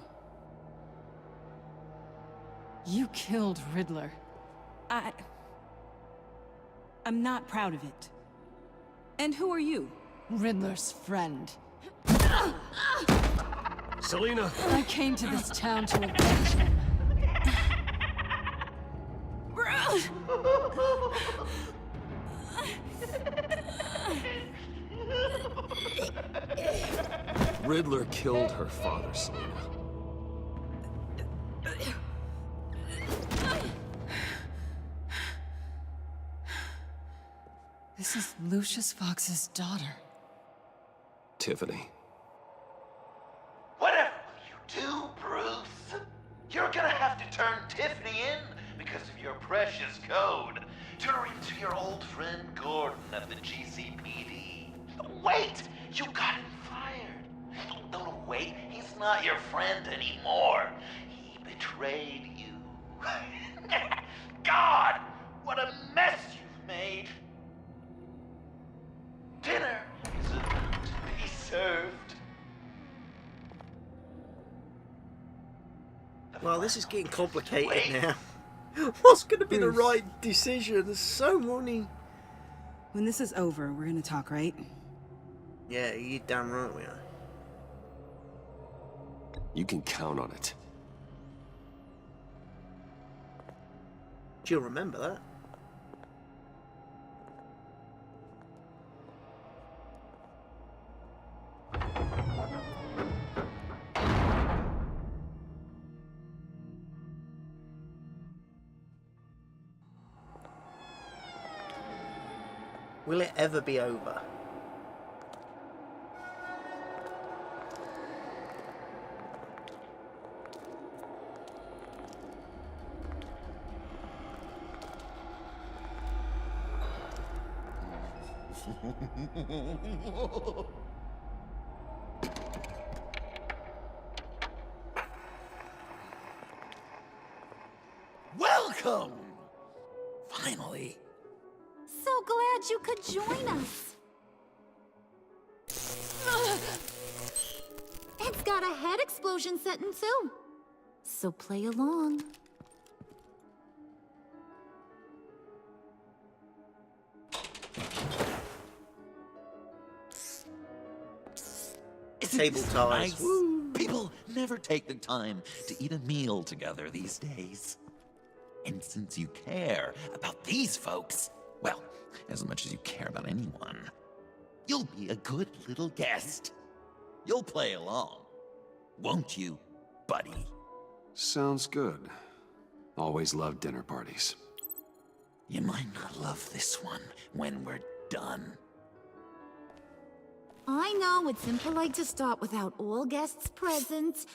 You killed Riddler. I'm not proud of it. And who are you? Riddler's friend. Selina! I came to this town to avenge him. Riddler killed her father, Selina. This is Lucius Fox's daughter. Tiffany. Whatever will you do, Bruce? You're gonna have to turn Tiffany in because of your precious code. Turn her into your old friend Gordon at the GCPD. Wait! You got him fired. No, wait. He's not your friend anymore. He betrayed you. God! What a mess you've made. Dinner is about to be served. Well, this is getting complicated now. What's going to be the Bruce. right decision? There's so many. When this is over, we're gonna talk, right? Yeah, you're damn right we are. You can count on it. She'll remember that. Will it ever be over? Welcome! Finally. So glad you could join us. It's got a head explosion setting too. So play along. Table ties. Nice. People never take the time to eat a meal together these days. And since you care about these folks, well, as much as you care about anyone, you'll be a good little guest. You'll play along, won't you, buddy? Sounds good. Always love dinner parties. You might not love this one when we're done. I know it's impolite to start without all guests present,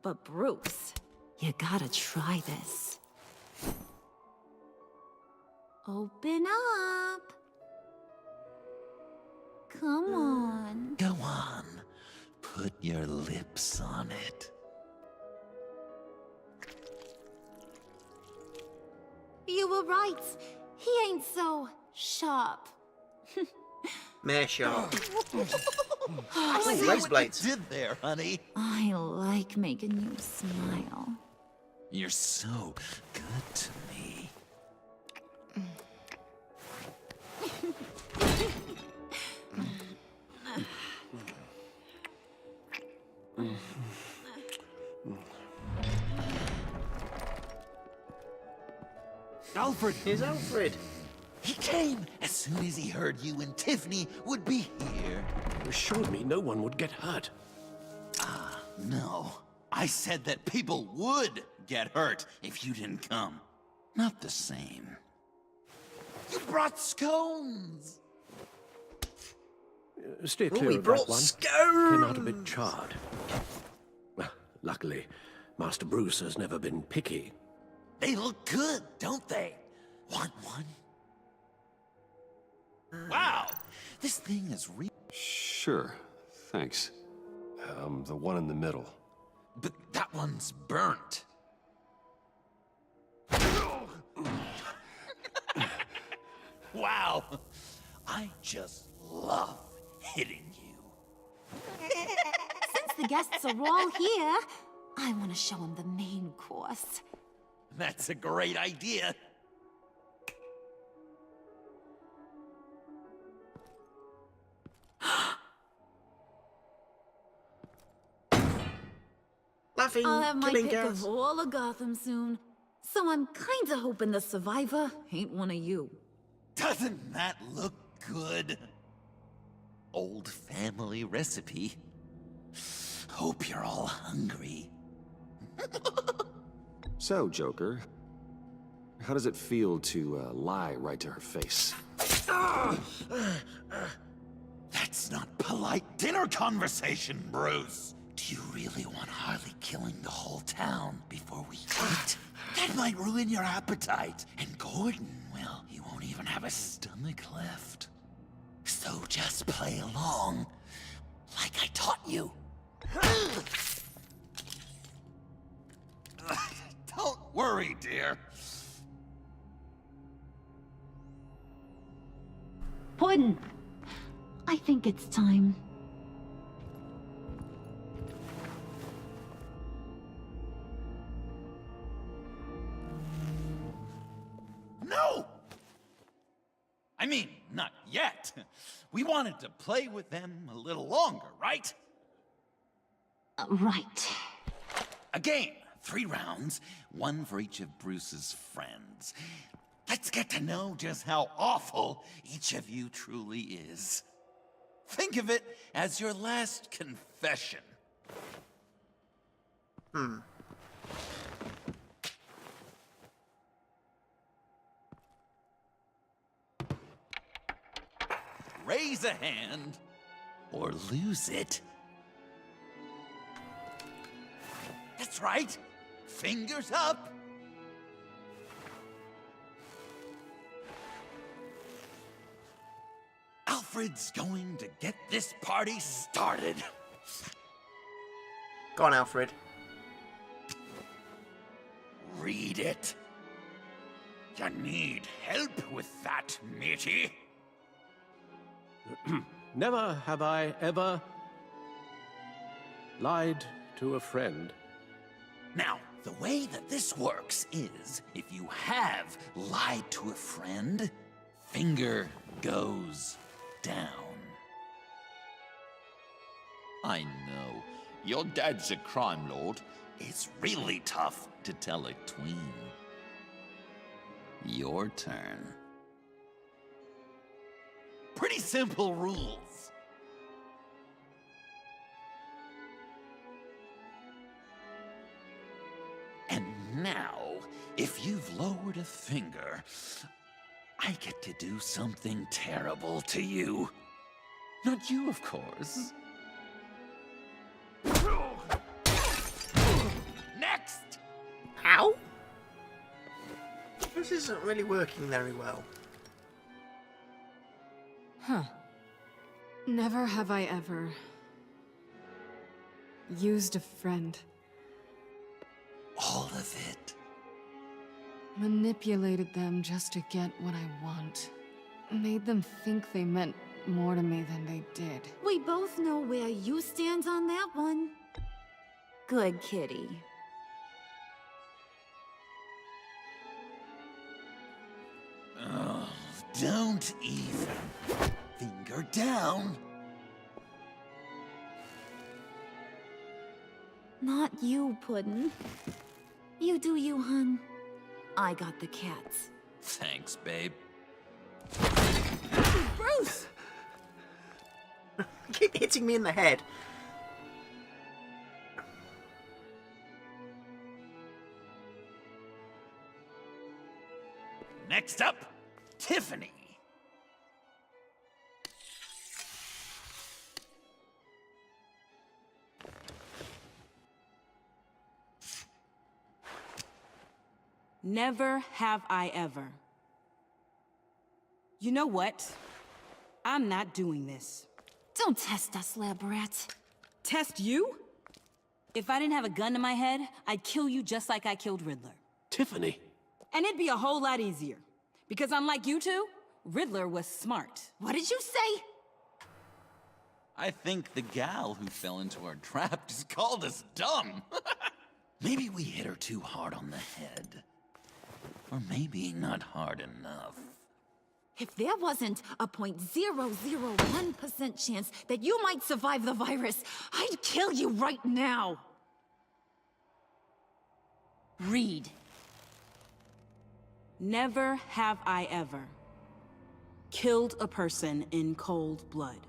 but Bruce, you gotta try this. Open up. Come on. Go on. Put your lips on it. You were right. He ain't so sharp. Mare sharp. I Oh, see razor what blades. you did there, honey. I like making you smile. You're so good to me. Alfred! Here's Alfred. He came as soon as he heard you and Tiffany would be here. You assured me no one would get hurt. No. I said that people would get hurt if you didn't come. Not the same. You brought scones! Stay Oh, clear he of brought that one. scones! Came out a bit charred. Well, luckily, Master Bruce has never been picky. They look good, don't they? Want one? Wow! This thing is real. Sure, thanks. The one in the middle. But that one's burnt. Wow! I just love hitting you. Since the guests are all here, I want to show them the main course. That's a great idea. Laughing, I'll have my killing pick gas. of all of Gotham soon. So I'm kinda hoping the survivor ain't one of you. Doesn't that look good? Old family recipe. Hope you're all hungry. So, Joker, how does it feel to lie right to her face? That's not polite dinner conversation, Bruce. Do you really want Harley killing the whole town before we eat? That might ruin your appetite. And Gordon, well, he won't even have a stomach left. So just play along, like I taught you. Don't worry, dear. Puddin', I think it's time. No! I mean, not yet. We wanted to play with them a little longer, right? Right. A game, 3 rounds, 1 for each of Bruce's friends. Let's get to know just how awful each of you truly is. Think of it as your last confession. Raise a hand, or lose it. That's right. Fingers up. Alfred's going to get this party started. Go on, Alfred. Read it. You need help with that, matey? Never have I ever lied to a friend. Now, the way that this works is, if you have lied to a friend, finger goes down. I know. Your dad's a crime lord. It's really tough to tell a tween. Your turn. Pretty simple rules. And now, if you've lowered a finger, I get to do something terrible to you. Not you, of course. Next! How? This isn't really working very well. Huh. Never have I ever used a friend. All of it. Manipulated them just to get what I want. Made them think they meant more to me than they did. We both know where you stand on that one. Good kitty. Oh, don't even. Finger down. Not you, Puddin'. You do you, hun. I got the cats. Thanks, babe. Bruce! Keep hitting me in the head. Next up, Tiffany. Never have I ever. You know what? I'm not doing this. Don't test us, lab rat. Test you? If I didn't have a gun to my head, I'd kill you just like I killed Riddler. Tiffany. And it'd be a whole lot easier. Because unlike you two, Riddler was smart. What did you say? I think the gal who fell into our trap just called us dumb. Maybe we hit her too hard on the head. Or maybe not hard enough. If there wasn't a 0.001% chance that you might survive the virus, I'd kill you right now. Read. Never have I ever killed a person in cold blood.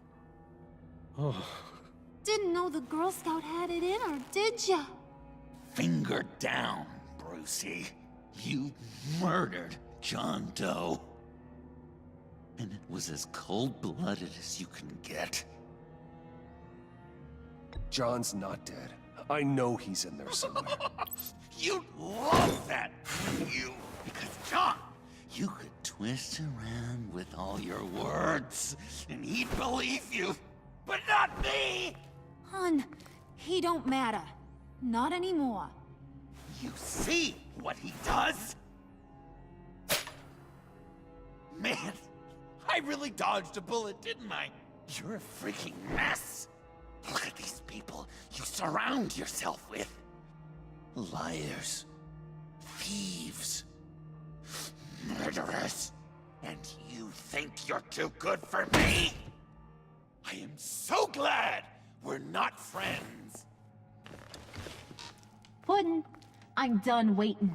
Oh. Didn't know the Girl Scout had it in her, did ya? Finger down, Brucey. You murdered John Doe. And it was as cold-blooded as you can get. John's not dead. I know he's in there somewhere. You'd love that, wouldn't you? Because, John, you could twist around with all your words, and he'd believe you. But not me! Hun, he don't matter. Not anymore. You see what he does? Man, I really dodged a bullet, didn't I? You're a freaking mess. Look at these people you surround yourself with. Liars. Thieves. Murderers. And you think you're too good for me? I am so glad we're not friends. Puddin', I'm done waiting.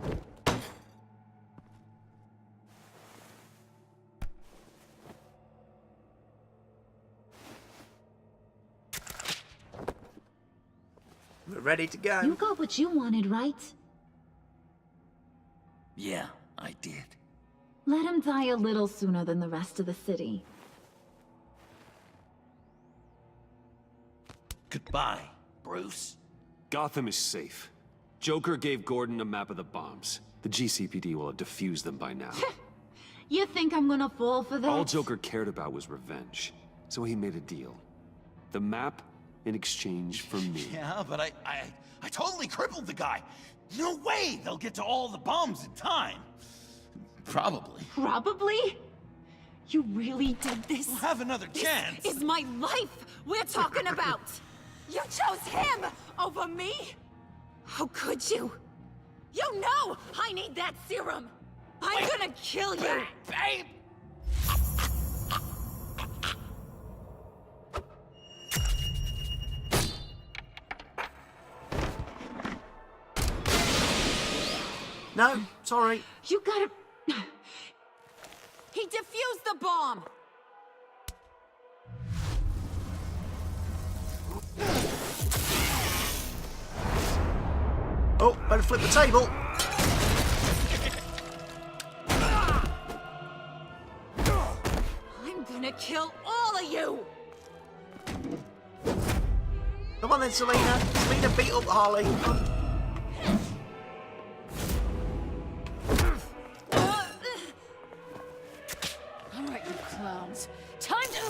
We're ready to go. You got what you wanted, right? Yeah, I did. Let him die a little sooner than the rest of the city. Goodbye, Bruce. Gotham is safe. Joker gave Gordon a map of the bombs. The GCPD will have defused them by now. You think I'm gonna fall for that? All Joker cared about was revenge. So he made a deal. The map in exchange for me. Yeah, but I totally crippled the guy. No way they'll get to all the bombs in time. Probably. Probably? You really did this? We'll have another chance. This is my life we're talking about. You chose him over me? How could you? You know I need that serum. I'm gonna kill you. Babe! No, sorry. You gotta... He defused the bomb! Oh, better flip the table. I'm gonna kill all of you! Come on then, Selena. Selena, beat up Harley. Alright, you clowns. Time to...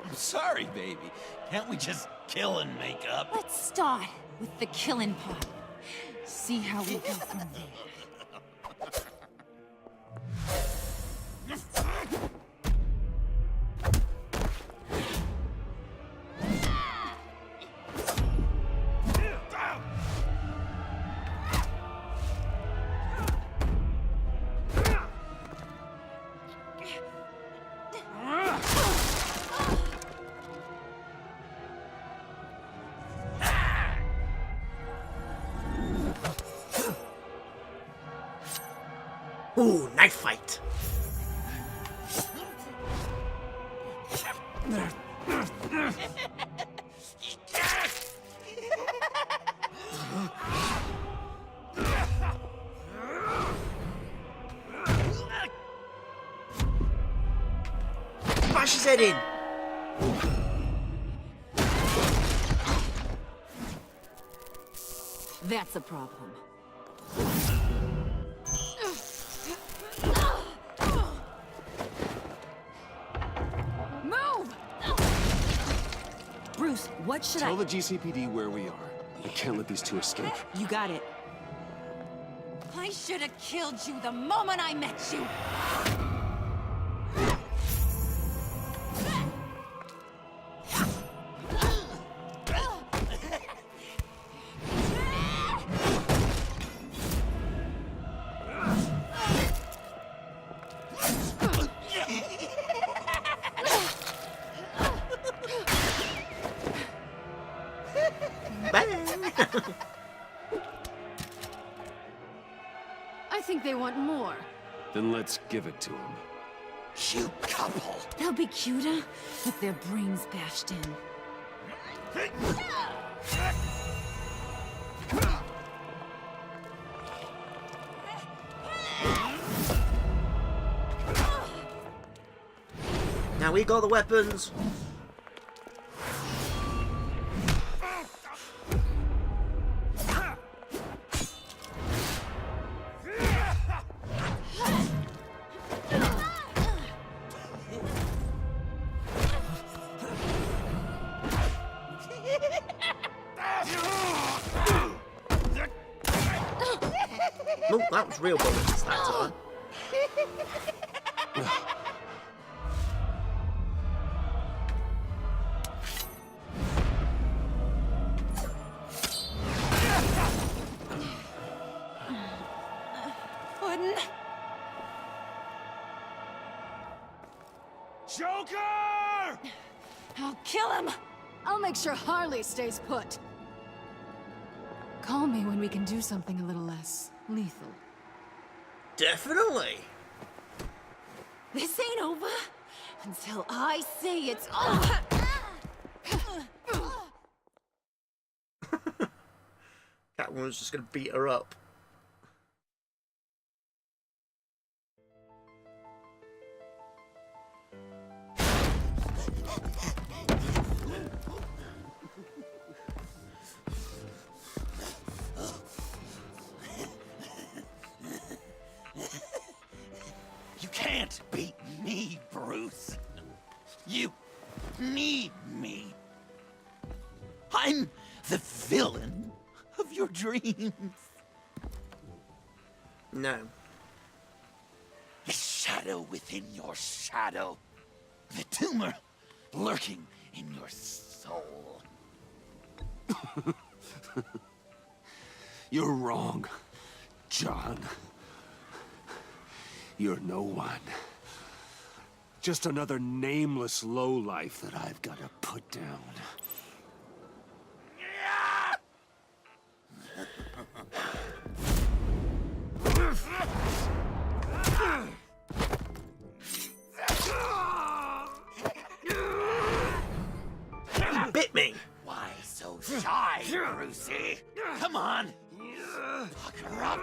I'm sorry. Sorry, baby. Can't we just kill and make up? Let's start with the killing part. See how we go from there. Ooh, knife fight. Bash his head in. That's a problem. Move! Bruce, what should Tell the GCPD where we are. We can't let these two escape. You got it. I should have killed you the moment I met you. I think they want more. Then let's give it to them. You couple. They'll be cuter with their brains bashed in. Now we got the weapons. Oh, that was real bullets that time. Wouldn't. Joker! I'll kill him. I'll make sure Harley stays put. Call me when we can do something a little less lethal. Definitely. This ain't over until I say it's over. Catwoman's just gonna beat her up. You can't beat me, Bruce. You need me. I'm the villain of your dreams. No. The shadow within your shadow. The tumor lurking in your soul. You're wrong, John. You're no one. Just another nameless lowlife that I've got to put down. You bit me. Why so shy, Brucey? Come on. Pucker up.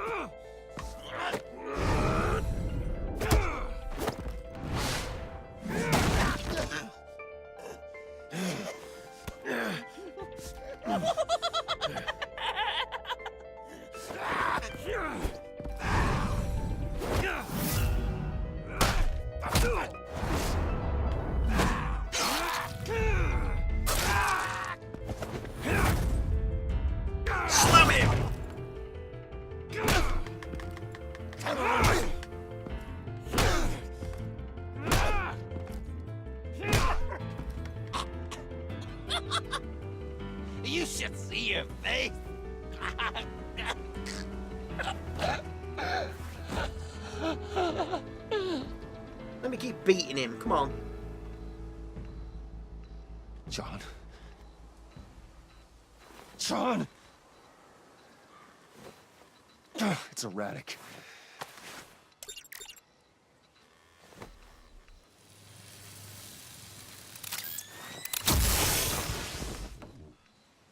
You should see your face. Let me keep beating him, come on. John. John! It's erratic.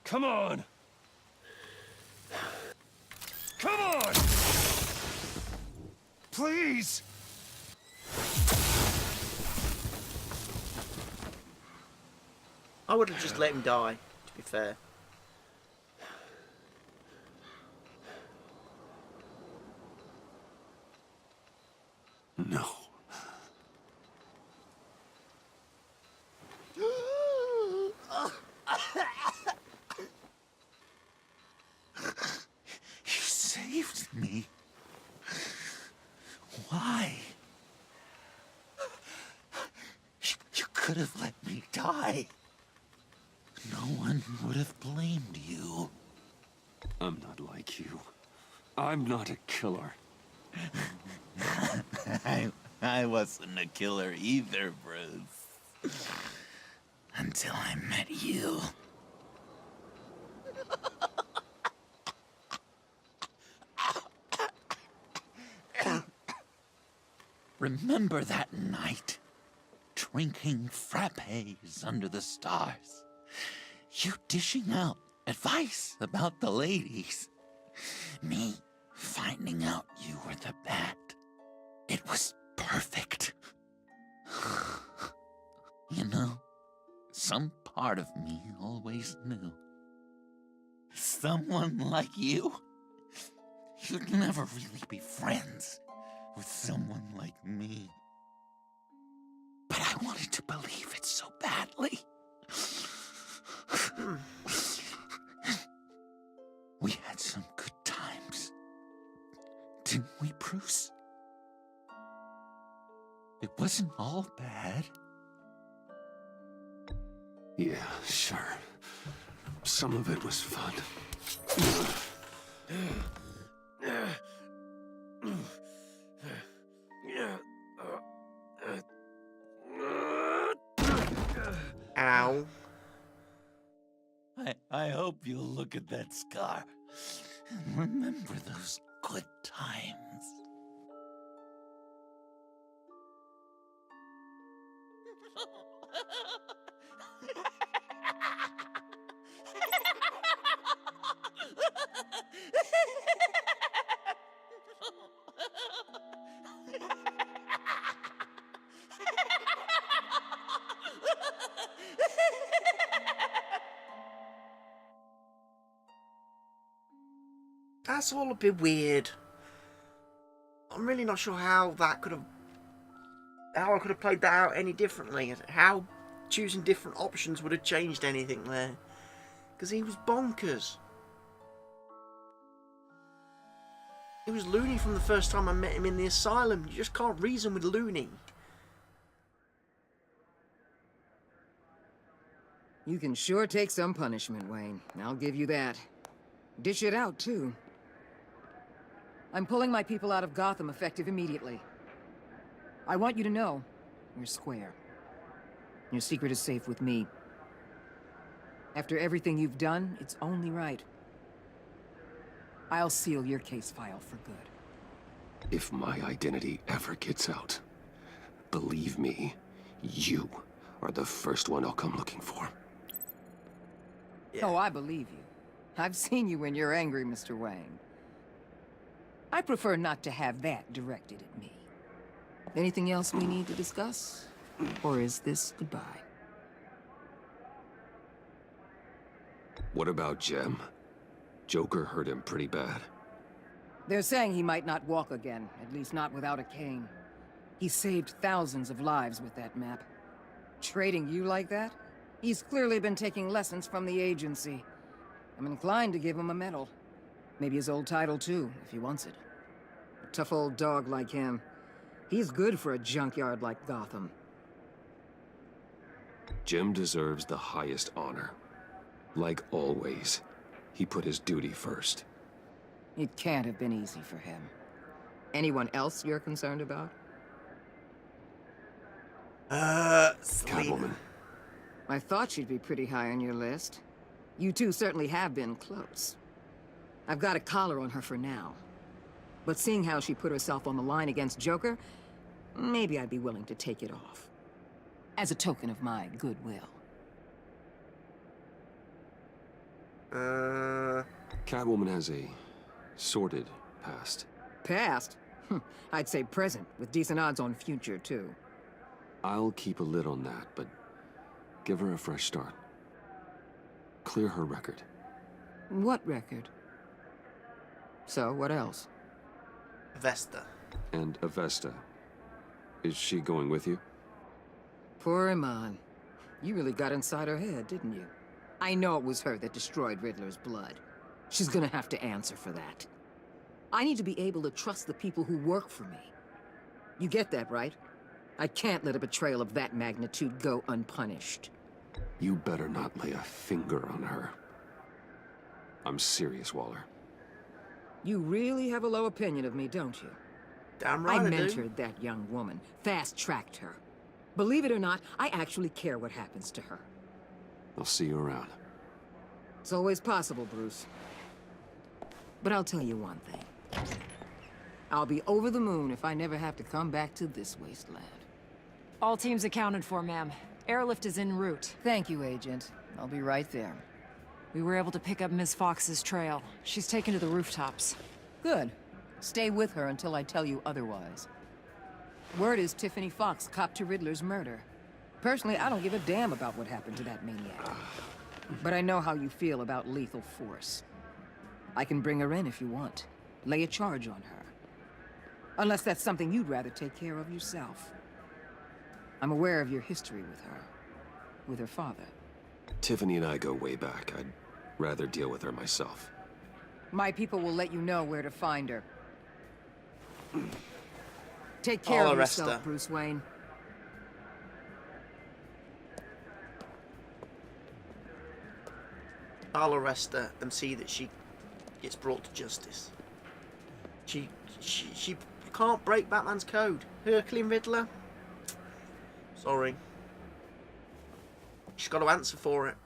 Come on! Come on! Please! I would have just let him die, to be fair. No. You saved me. Why? You could have let me die. No one would have blamed you. I'm not like you. I'm not a killer. I wasn't a killer either, Bruce. Until I met you. Remember that night? Drinking frappes under the stars. You dishing out advice about the ladies. Me finding out you were the bat. It was perfect. You know, some part of me always knew. Someone like you, you'd never really be friends with someone like me. But I wanted to believe it so badly. We had some good times, didn't we, Bruce? It wasn't all bad. Yeah, sure. Some of it was fun. Ow. I hope you'll look at that scar and remember those good times. That's all a bit weird. I'm really not sure how I could have played that out any differently. How choosing different options would have changed anything there. Because he was bonkers. He was loony from the first time I met him in the asylum. You just can't reason with loony. You can sure take some punishment, Wayne. I'll give you that. Dish it out, too. I'm pulling my people out of Gotham effective immediately. I want you to know, you're square. Your secret is safe with me. After everything you've done, it's only right. I'll seal your case file for good. If my identity ever gets out, believe me, you are the first one I'll come looking for. Yeah. Oh, I believe you. I've seen you when you're angry, Mr. Wayne. I prefer not to have that directed at me. Anything else we need to discuss? Or is this goodbye? What about Jem? Joker hurt him pretty bad. They're saying he might not walk again, at least not without a cane. He saved thousands of lives with that map. Trading you like that? He's clearly been taking lessons from the agency. I'm inclined to give him a medal. Maybe his old title too, if he wants it. But Tough old dog like him. He's good for a junkyard like Gotham. Jim deserves the highest honor. Like always, he put his duty first. It can't have been easy for him. Anyone else you're concerned about? Catwoman. I thought she'd be pretty high on your list. You two certainly have been close. I've got a collar on her for now. But seeing how she put herself on the line against Joker, maybe I'd be willing to take it off. As a token of my goodwill. Catwoman has a sordid past. Past? I'd say present, with decent odds on future, too. I'll keep a lid on that, but give her a fresh start. Clear her record. What record? So, what else? Vesta. And Avesta. Is she going with you? Poor Iman. You really got inside her head, didn't you? I know it was her that destroyed Riddler's blood. She's gonna have to answer for that. I need to be able to trust the people who work for me. You get that, right? I can't let a betrayal of that magnitude go unpunished. You better not lay a finger on her. I'm serious, Waller. You really have a low opinion of me, don't you? Damn right I I do. mentored that young woman, fast-tracked her. Believe it or not, I actually care what happens to her. I'll see you around. It's always possible, Bruce. But I'll tell you one thing. I'll be over the moon if I never have to come back to this wasteland. All teams accounted for, ma'am. Airlift is en route. Thank you, Agent. I'll be right there. We were able to pick up Miss Fox's trail. She's taken to the rooftops. Good. Stay with her until I tell you otherwise. Word is Tiffany Fox copped to Riddler's murder. Personally, I don't give a damn about what happened to that maniac. But I know how you feel about lethal force. I can bring her in if you want. Lay a charge on her. Unless that's something you'd rather take care of yourself. I'm aware of your history with her. With her father. Tiffany and I go way back. I'd rather deal with her myself. My people will let you know where to find her. Take care I'll of arrest yourself, her. Bruce Wayne. I'll arrest her and see that she gets brought to justice. She can't break Batman's code. Herculean Riddler. Sorry. She's got to answer for it.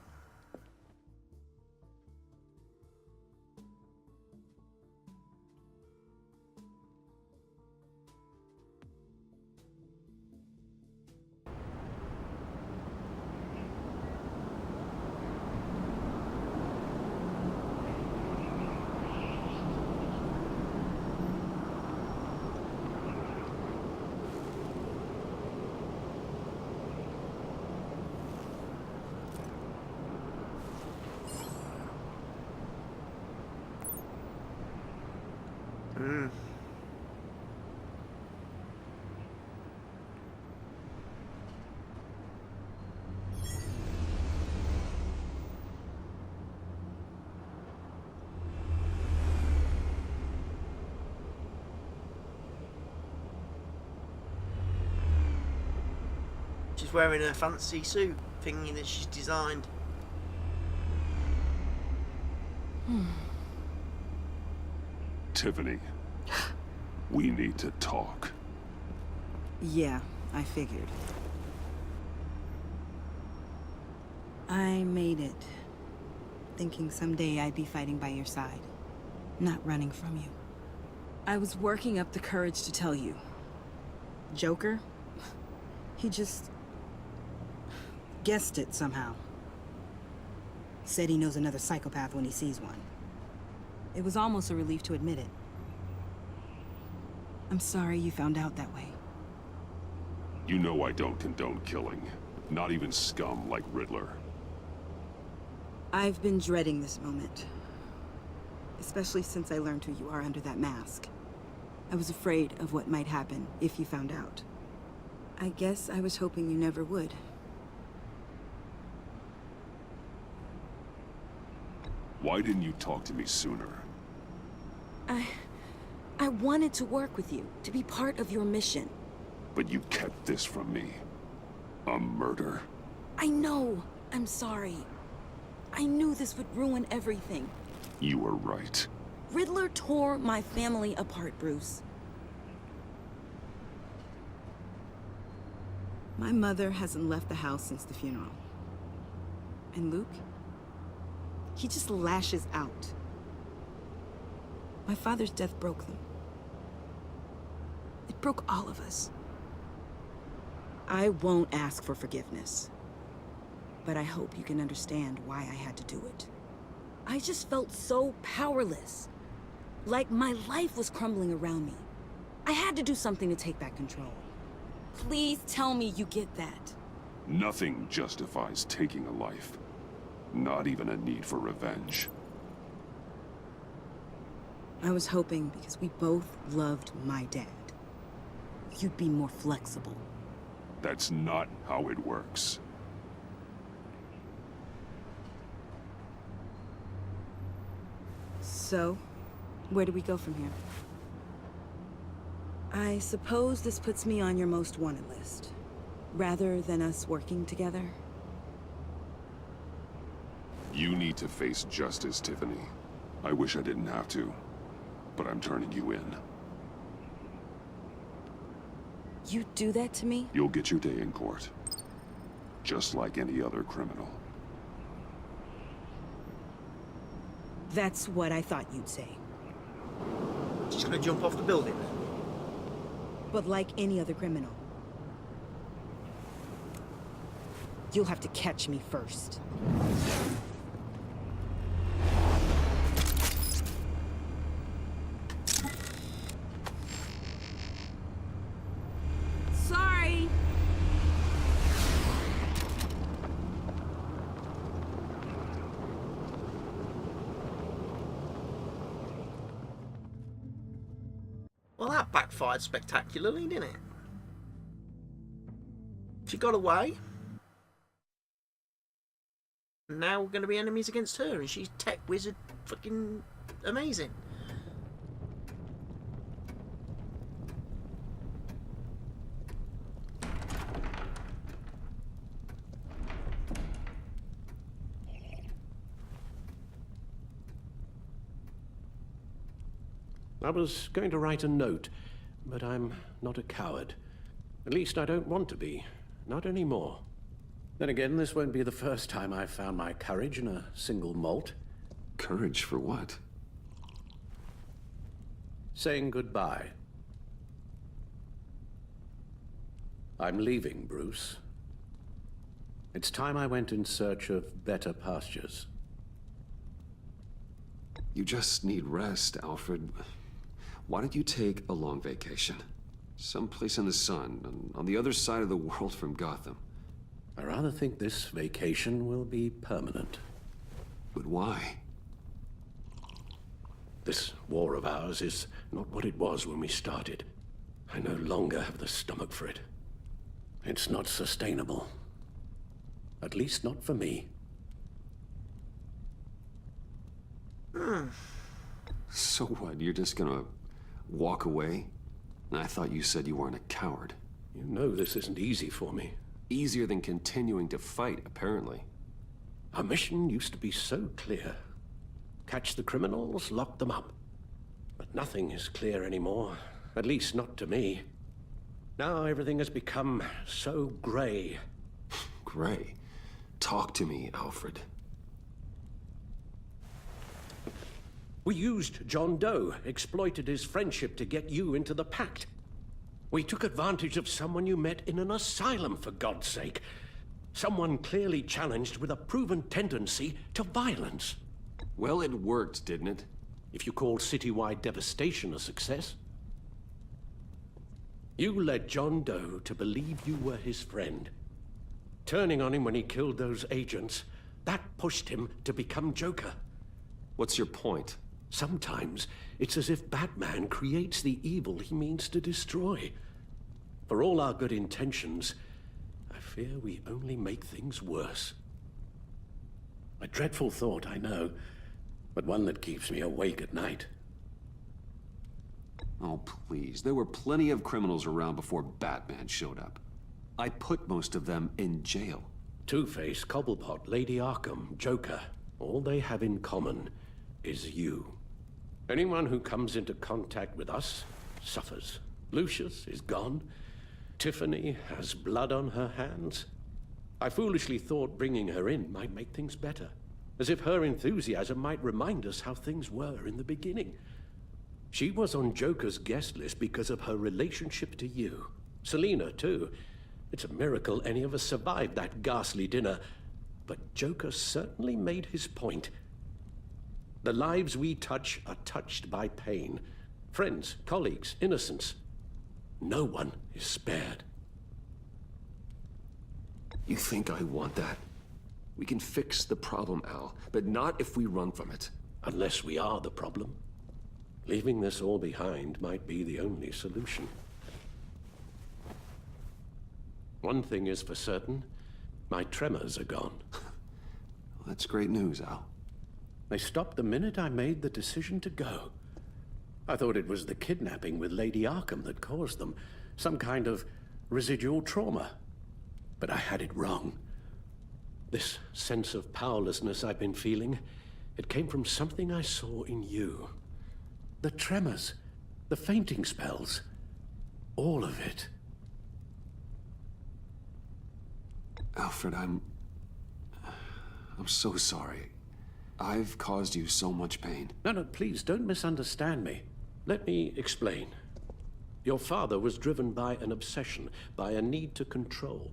She's wearing a fancy suit, thinking that she's designed. Tiffany, we need to talk. Yeah, I figured. I made it. Thinking someday I'd be fighting by your side. Not running from you. I was working up the courage to tell you. Joker? He just... guessed it somehow. Said he knows another psychopath when he sees one. It was almost a relief to admit it. I'm sorry you found out that way. You know I don't condone killing. Not even scum like Riddler. I've been dreading this moment. Especially since I learned who you are under that mask. I was afraid of what might happen if you found out. I guess I was hoping you never would. Why didn't you talk to me sooner? I wanted to work with you, to be part of your mission. But you kept this from me. A murder. I know. I'm sorry. I knew this would ruin everything. You were right. Riddler tore my family apart, Bruce. My mother hasn't left the house since the funeral. And Luke? He just lashes out. My father's death broke them. It broke all of us. I won't ask for forgiveness. But I hope you can understand why I had to do it. I just felt so powerless. Like my life was crumbling around me. I had to do something to take back control. Please tell me you get that. Nothing justifies taking a life. Not even a need for revenge. I was hoping because we both loved my dad, you'd be more flexible. That's not how it works. So, where do we go from here? I suppose this puts me on your most wanted list, rather than us working together. You need to face justice, Tiffany. I wish I didn't have to, but I'm turning you in. You do that to me? You'll get your day in court. Just like any other criminal. That's what I thought you'd say. She's gonna jump off the building. But like any other criminal. You'll have to catch me first. Sorry! Well, that backfired spectacularly, didn't it? She got away. Now we're going to be enemies against her, and she's tech wizard fucking amazing. I was going to write a note, but I'm not a coward. At least I don't want to be. Not anymore. Then again, this won't be the first time I've found my courage in a single malt. Courage for what? Saying goodbye. I'm leaving, Bruce. It's time I went in search of better pastures. You just need rest, Alfred. Why don't you take a long vacation? Someplace in the sun, on the other side of the world from Gotham. I rather think this vacation will be permanent. But why? This war of ours is not what it was when we started. I no longer have the stomach for it. It's not sustainable. At least not for me. So what, you're just gonna walk away? I thought you said you weren't a coward. You know this isn't easy for me. Easier than continuing to fight, apparently. Our mission used to be so clear. Catch the criminals, lock them up. But nothing is clear anymore. At least not to me. Now everything has become so gray. Gray? Talk to me, Alfred. We used John Doe, exploited his friendship to get you into the pact. We took advantage of someone you met in an asylum, for God's sake. Someone clearly challenged with a proven tendency to violence. Well, it worked, didn't it? If you call citywide devastation a success. You led John Doe to believe you were his friend. Turning on him when he killed those agents, that pushed him to become Joker. What's your point? Sometimes it's as if Batman creates the evil he means to destroy. For all our good intentions, I fear we only make things worse. A dreadful thought, I know, but one that keeps me awake at night. Oh, please. There were plenty of criminals around before Batman showed up. I put most of them in jail. Two-Face, Cobblepot, Lady Arkham, Joker. All they have in common is you. Anyone who comes into contact with us suffers. Lucius is gone. Tiffany has blood on her hands. I foolishly thought bringing her in might make things better. As if her enthusiasm might remind us how things were in the beginning. She was on Joker's guest list because of her relationship to you. Selina, too. It's a miracle any of us survived that ghastly dinner. But Joker certainly made his point. The lives we touch are touched by pain. Friends, colleagues, innocents. No one is spared. You think I want that? We can fix the problem, Al, but not if we run from it. Unless we are the problem. Leaving this all behind might be the only solution. One thing is for certain, my tremors are gone. That's great news, Al. They stopped the minute I made the decision to go. I thought it was the kidnapping with Lady Arkham that caused them, some kind of residual trauma. But I had it wrong. This sense of powerlessness I've been feeling, it came from something I saw in you. The tremors, the fainting spells, all of it. Alfred, I'm so sorry. I've caused you so much pain. No, please, don't misunderstand me. Let me explain. Your father was driven by an obsession, by a need to control.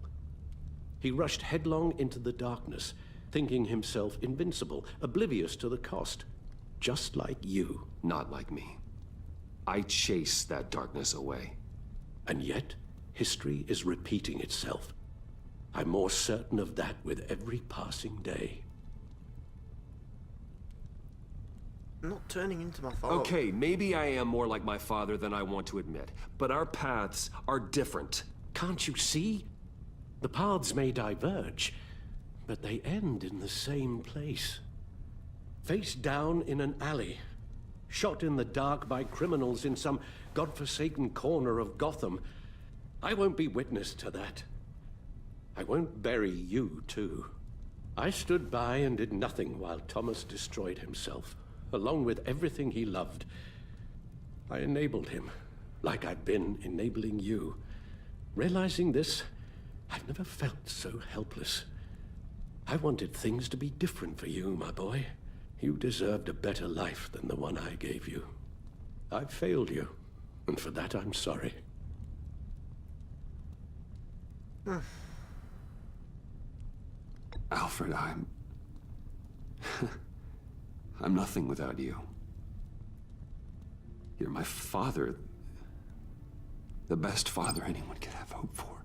He rushed headlong into the darkness, thinking himself invincible, oblivious to the cost. Just like you. Not like me. I chased that darkness away. And yet, history is repeating itself. I'm more certain of that with every passing day. I'm not turning into my father. Okay, maybe I am more like my father than I want to admit, but our paths are different. Can't you see? The paths may diverge, but they end in the same place. Face down in an alley, shot in the dark by criminals in some godforsaken corner of Gotham. I won't be witness to that. I won't bury you, too. I stood by and did nothing while Thomas destroyed himself, along with everything he loved. I enabled him, like I've been enabling you. Realizing this, I've never felt so helpless. I wanted things to be different for you, my boy. You deserved a better life than the one I gave you. I failed you, and for that I'm sorry. Alfred, I'm nothing without you. You're my father. The best father anyone could have hoped for.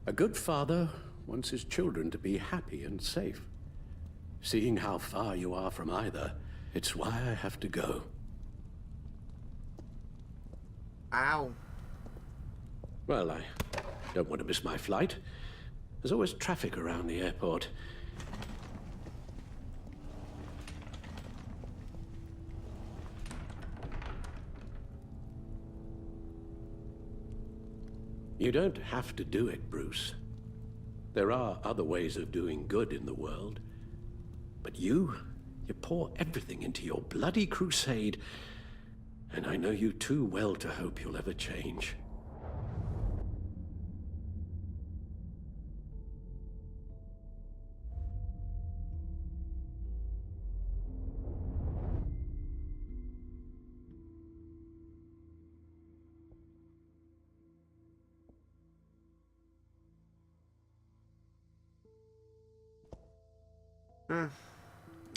A good father wants his children to be happy and safe. Seeing how far you are from either, it's why I have to go. Ow. Well, I don't want to miss my flight. There's always traffic around the airport. You don't have to do it, Bruce. There are other ways of doing good in the world. But you pour everything into your bloody crusade, and I know you too well to hope you'll ever change.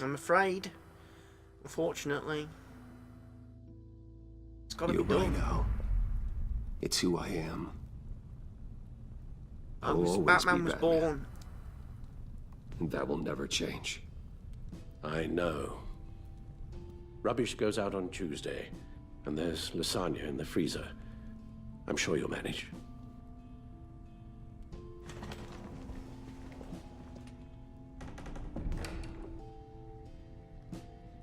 I'm afraid. Unfortunately. It's gotta be done. Now. It's who I am. Batman was born. And that will never change. I know. Rubbish goes out on Tuesday, and there's lasagna in the freezer. I'm sure you'll manage.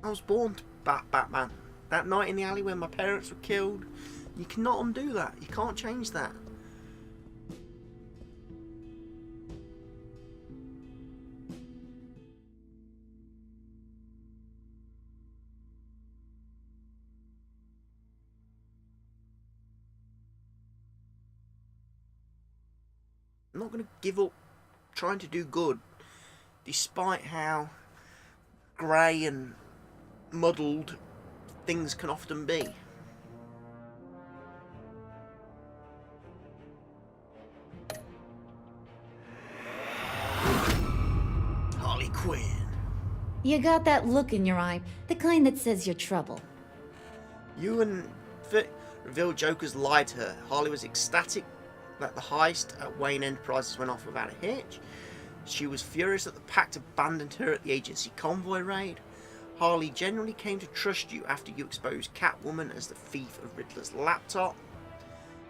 I was born to Batman. That night in the alley when my parents were killed. You cannot undo that. You can't change that. I'm not going to give up trying to do good, despite how grey and muddled things can often be. Harley Quinn. You got that look in your eye, the kind that says you're trouble. You and revealed Joker's lied to her. Harley was ecstatic that the heist at Wayne Enterprises went off without a hitch. She was furious that the Pact abandoned her at the agency convoy raid. Harley generally came to trust you after you exposed Catwoman as the thief of Riddler's laptop.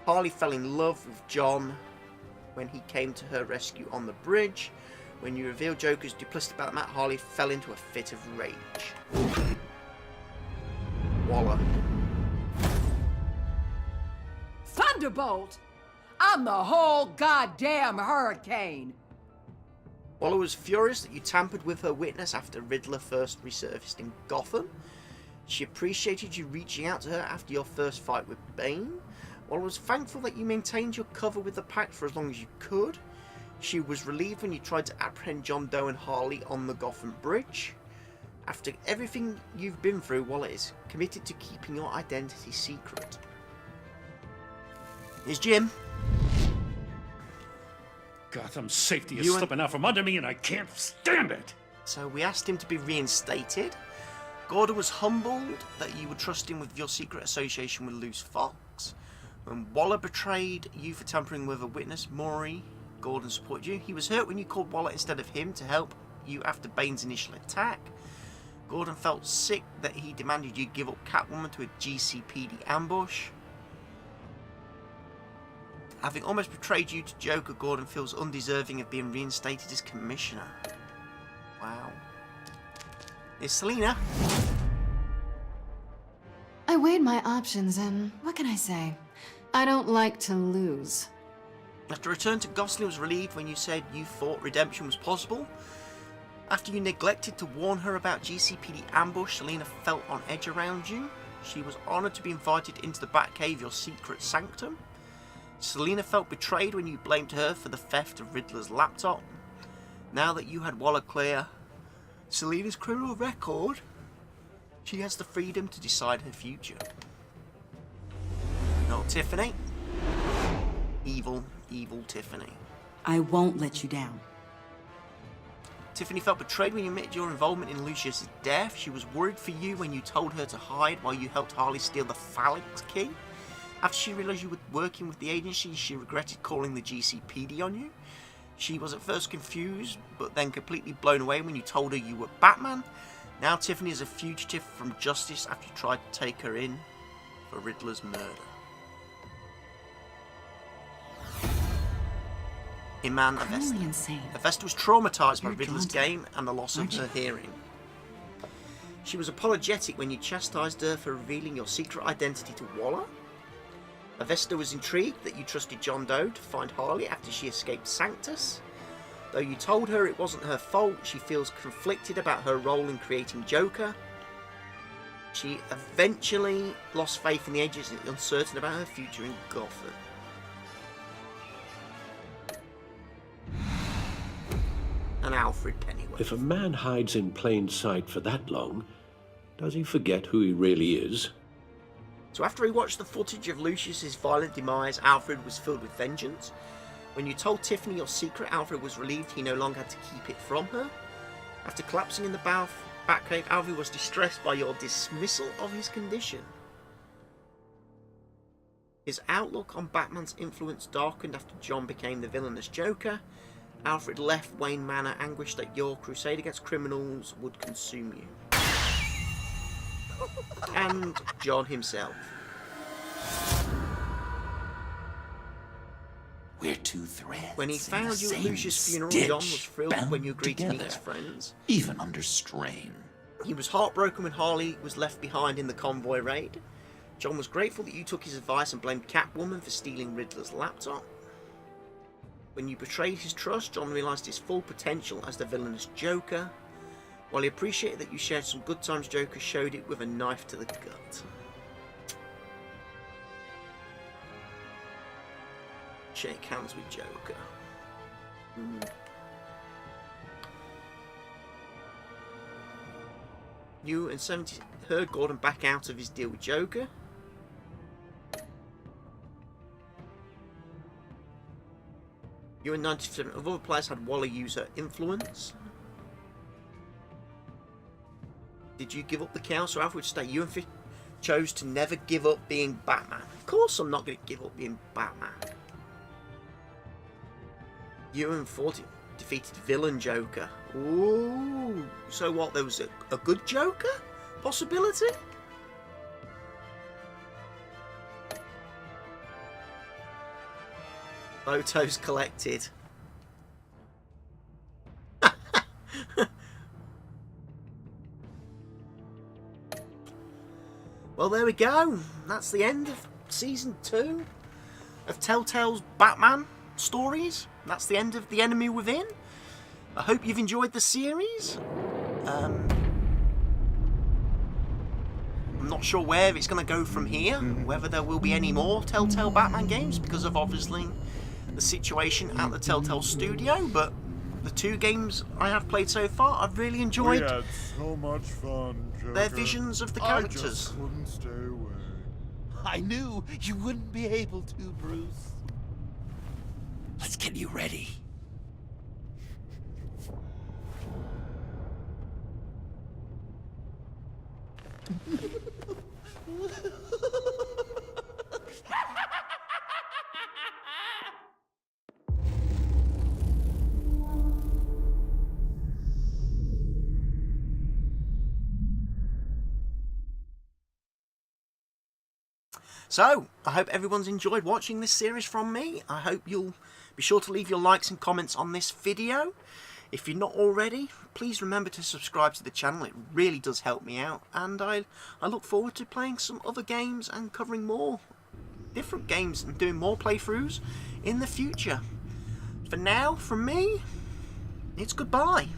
Harley fell in love with John when he came to her rescue on the bridge. When you revealed Joker's duplicity about Matt, Harley fell into a fit of rage. Waller. Thunderbolt! I'm the whole goddamn hurricane! Waller was furious that you tampered with her witness after Riddler first resurfaced in Gotham. She appreciated you reaching out to her after your first fight with Bane. Waller was thankful that you maintained your cover with the Pact for as long as you could. She was relieved when you tried to apprehend John Doe and Harley on the Gotham Bridge. After everything you've been through, Waller is committed to keeping your identity secret. Here's Jim. Gotham's safety is slipping out from under me and I can't stand it! So we asked him to be reinstated. Gordon was humbled that you would trust him with your secret association with Luce Fox. When Waller betrayed you for tampering with a witness, Maury, Gordon supported you. He was hurt when you called Waller instead of him to help you after Bane's initial attack. Gordon felt sick that he demanded you give up Catwoman to a GCPD ambush. Having almost betrayed you to Joker, Gordon feels undeserving of being reinstated as commissioner. Wow. Here's Selina. I weighed my options and what can I say? I don't like to lose. After return to Gosling was relieved when you said you thought redemption was possible. After you neglected to warn her about GCPD ambush, Selina felt on edge around you. She was honoured to be invited into the Batcave, your secret sanctum. Selina felt betrayed when you blamed her for the theft of Riddler's laptop. Now that you had Waller clear Selina's criminal record, she has the freedom to decide her future. No, Tiffany. Evil, evil Tiffany. I won't let you down. Tiffany felt betrayed when you admitted your involvement in Lucius's death. She was worried for you when you told her to hide while you helped Harley steal the phalanx key. After she realised you were working with the agency, she regretted calling the GCPD on you. She was at first confused, but then completely blown away when you told her you were Batman. Now Tiffany is a fugitive from justice after you tried to take her in for Riddler's murder. Iman Avesta. Insane. Avesta was traumatised by Riddler's game and the loss of her hearing. She was apologetic when you chastised her for revealing your secret identity to Waller. Avesta was intrigued that you trusted John Doe to find Harley after she escaped Sanctus. Though you told her it wasn't her fault, she feels conflicted about her role in creating Joker. She eventually lost faith in the agency, uncertain about her future in Gotham. And Alfred Pennyworth. If a man hides in plain sight for that long, does he forget who he really is? So after he watched the footage of Lucius's violent demise, Alfred was filled with vengeance. When you told Tiffany your secret, Alfred was relieved he no longer had to keep it from her. After collapsing in the Batcave, Alfred was distressed by your dismissal of his condition. His outlook on Batman's influence darkened after John became the villainous Joker. Alfred left Wayne Manor anguished that your crusade against criminals would consume you. And John himself. We're two threads. When he found you at same Lucius' funeral, stitch, John was thrilled bound when you agreed to meet his together, friends. even under strain. He was heartbroken when Harley was left behind in the convoy raid. John was grateful that you took his advice and blamed Catwoman for stealing Riddler's laptop. When you betrayed his trust, John realised his full potential as the villainous Joker. While he appreciated that you shared some good times, Joker showed it with a knife to the gut. Shake hands with Joker. You and 70 heard Gordon back out of his deal with Joker. You and 90% of other players had Wally use her influence. Did you give up the chaos or average state? You and Fish chose to never give up being Batman. Of course I'm not going to give up being Batman. You and 40 defeated villain Joker. Ooh, so what, there was a good Joker possibility? Photos collected. Well, there we go. That's the end of Season 2 of Telltale's Batman stories. That's the end of The Enemy Within. I hope you've enjoyed the series. I'm not sure where it's going to go from here, whether there will be any more Telltale Batman games because of obviously the situation at the Telltale studio, but the 2 games I have played so far, I've really enjoyed. We had so much fun, Joker. Their visions of the characters. I just couldn't stay away. I knew you wouldn't be able to, Bruce. Let's get you ready. So, I hope everyone's enjoyed watching this series from me. I hope you'll be sure to leave your likes and comments on this video. If you're not already, please remember to subscribe to the channel. It really does help me out. And I look forward to playing some other games and covering more different games and doing more playthroughs in the future. For now, from me, it's goodbye.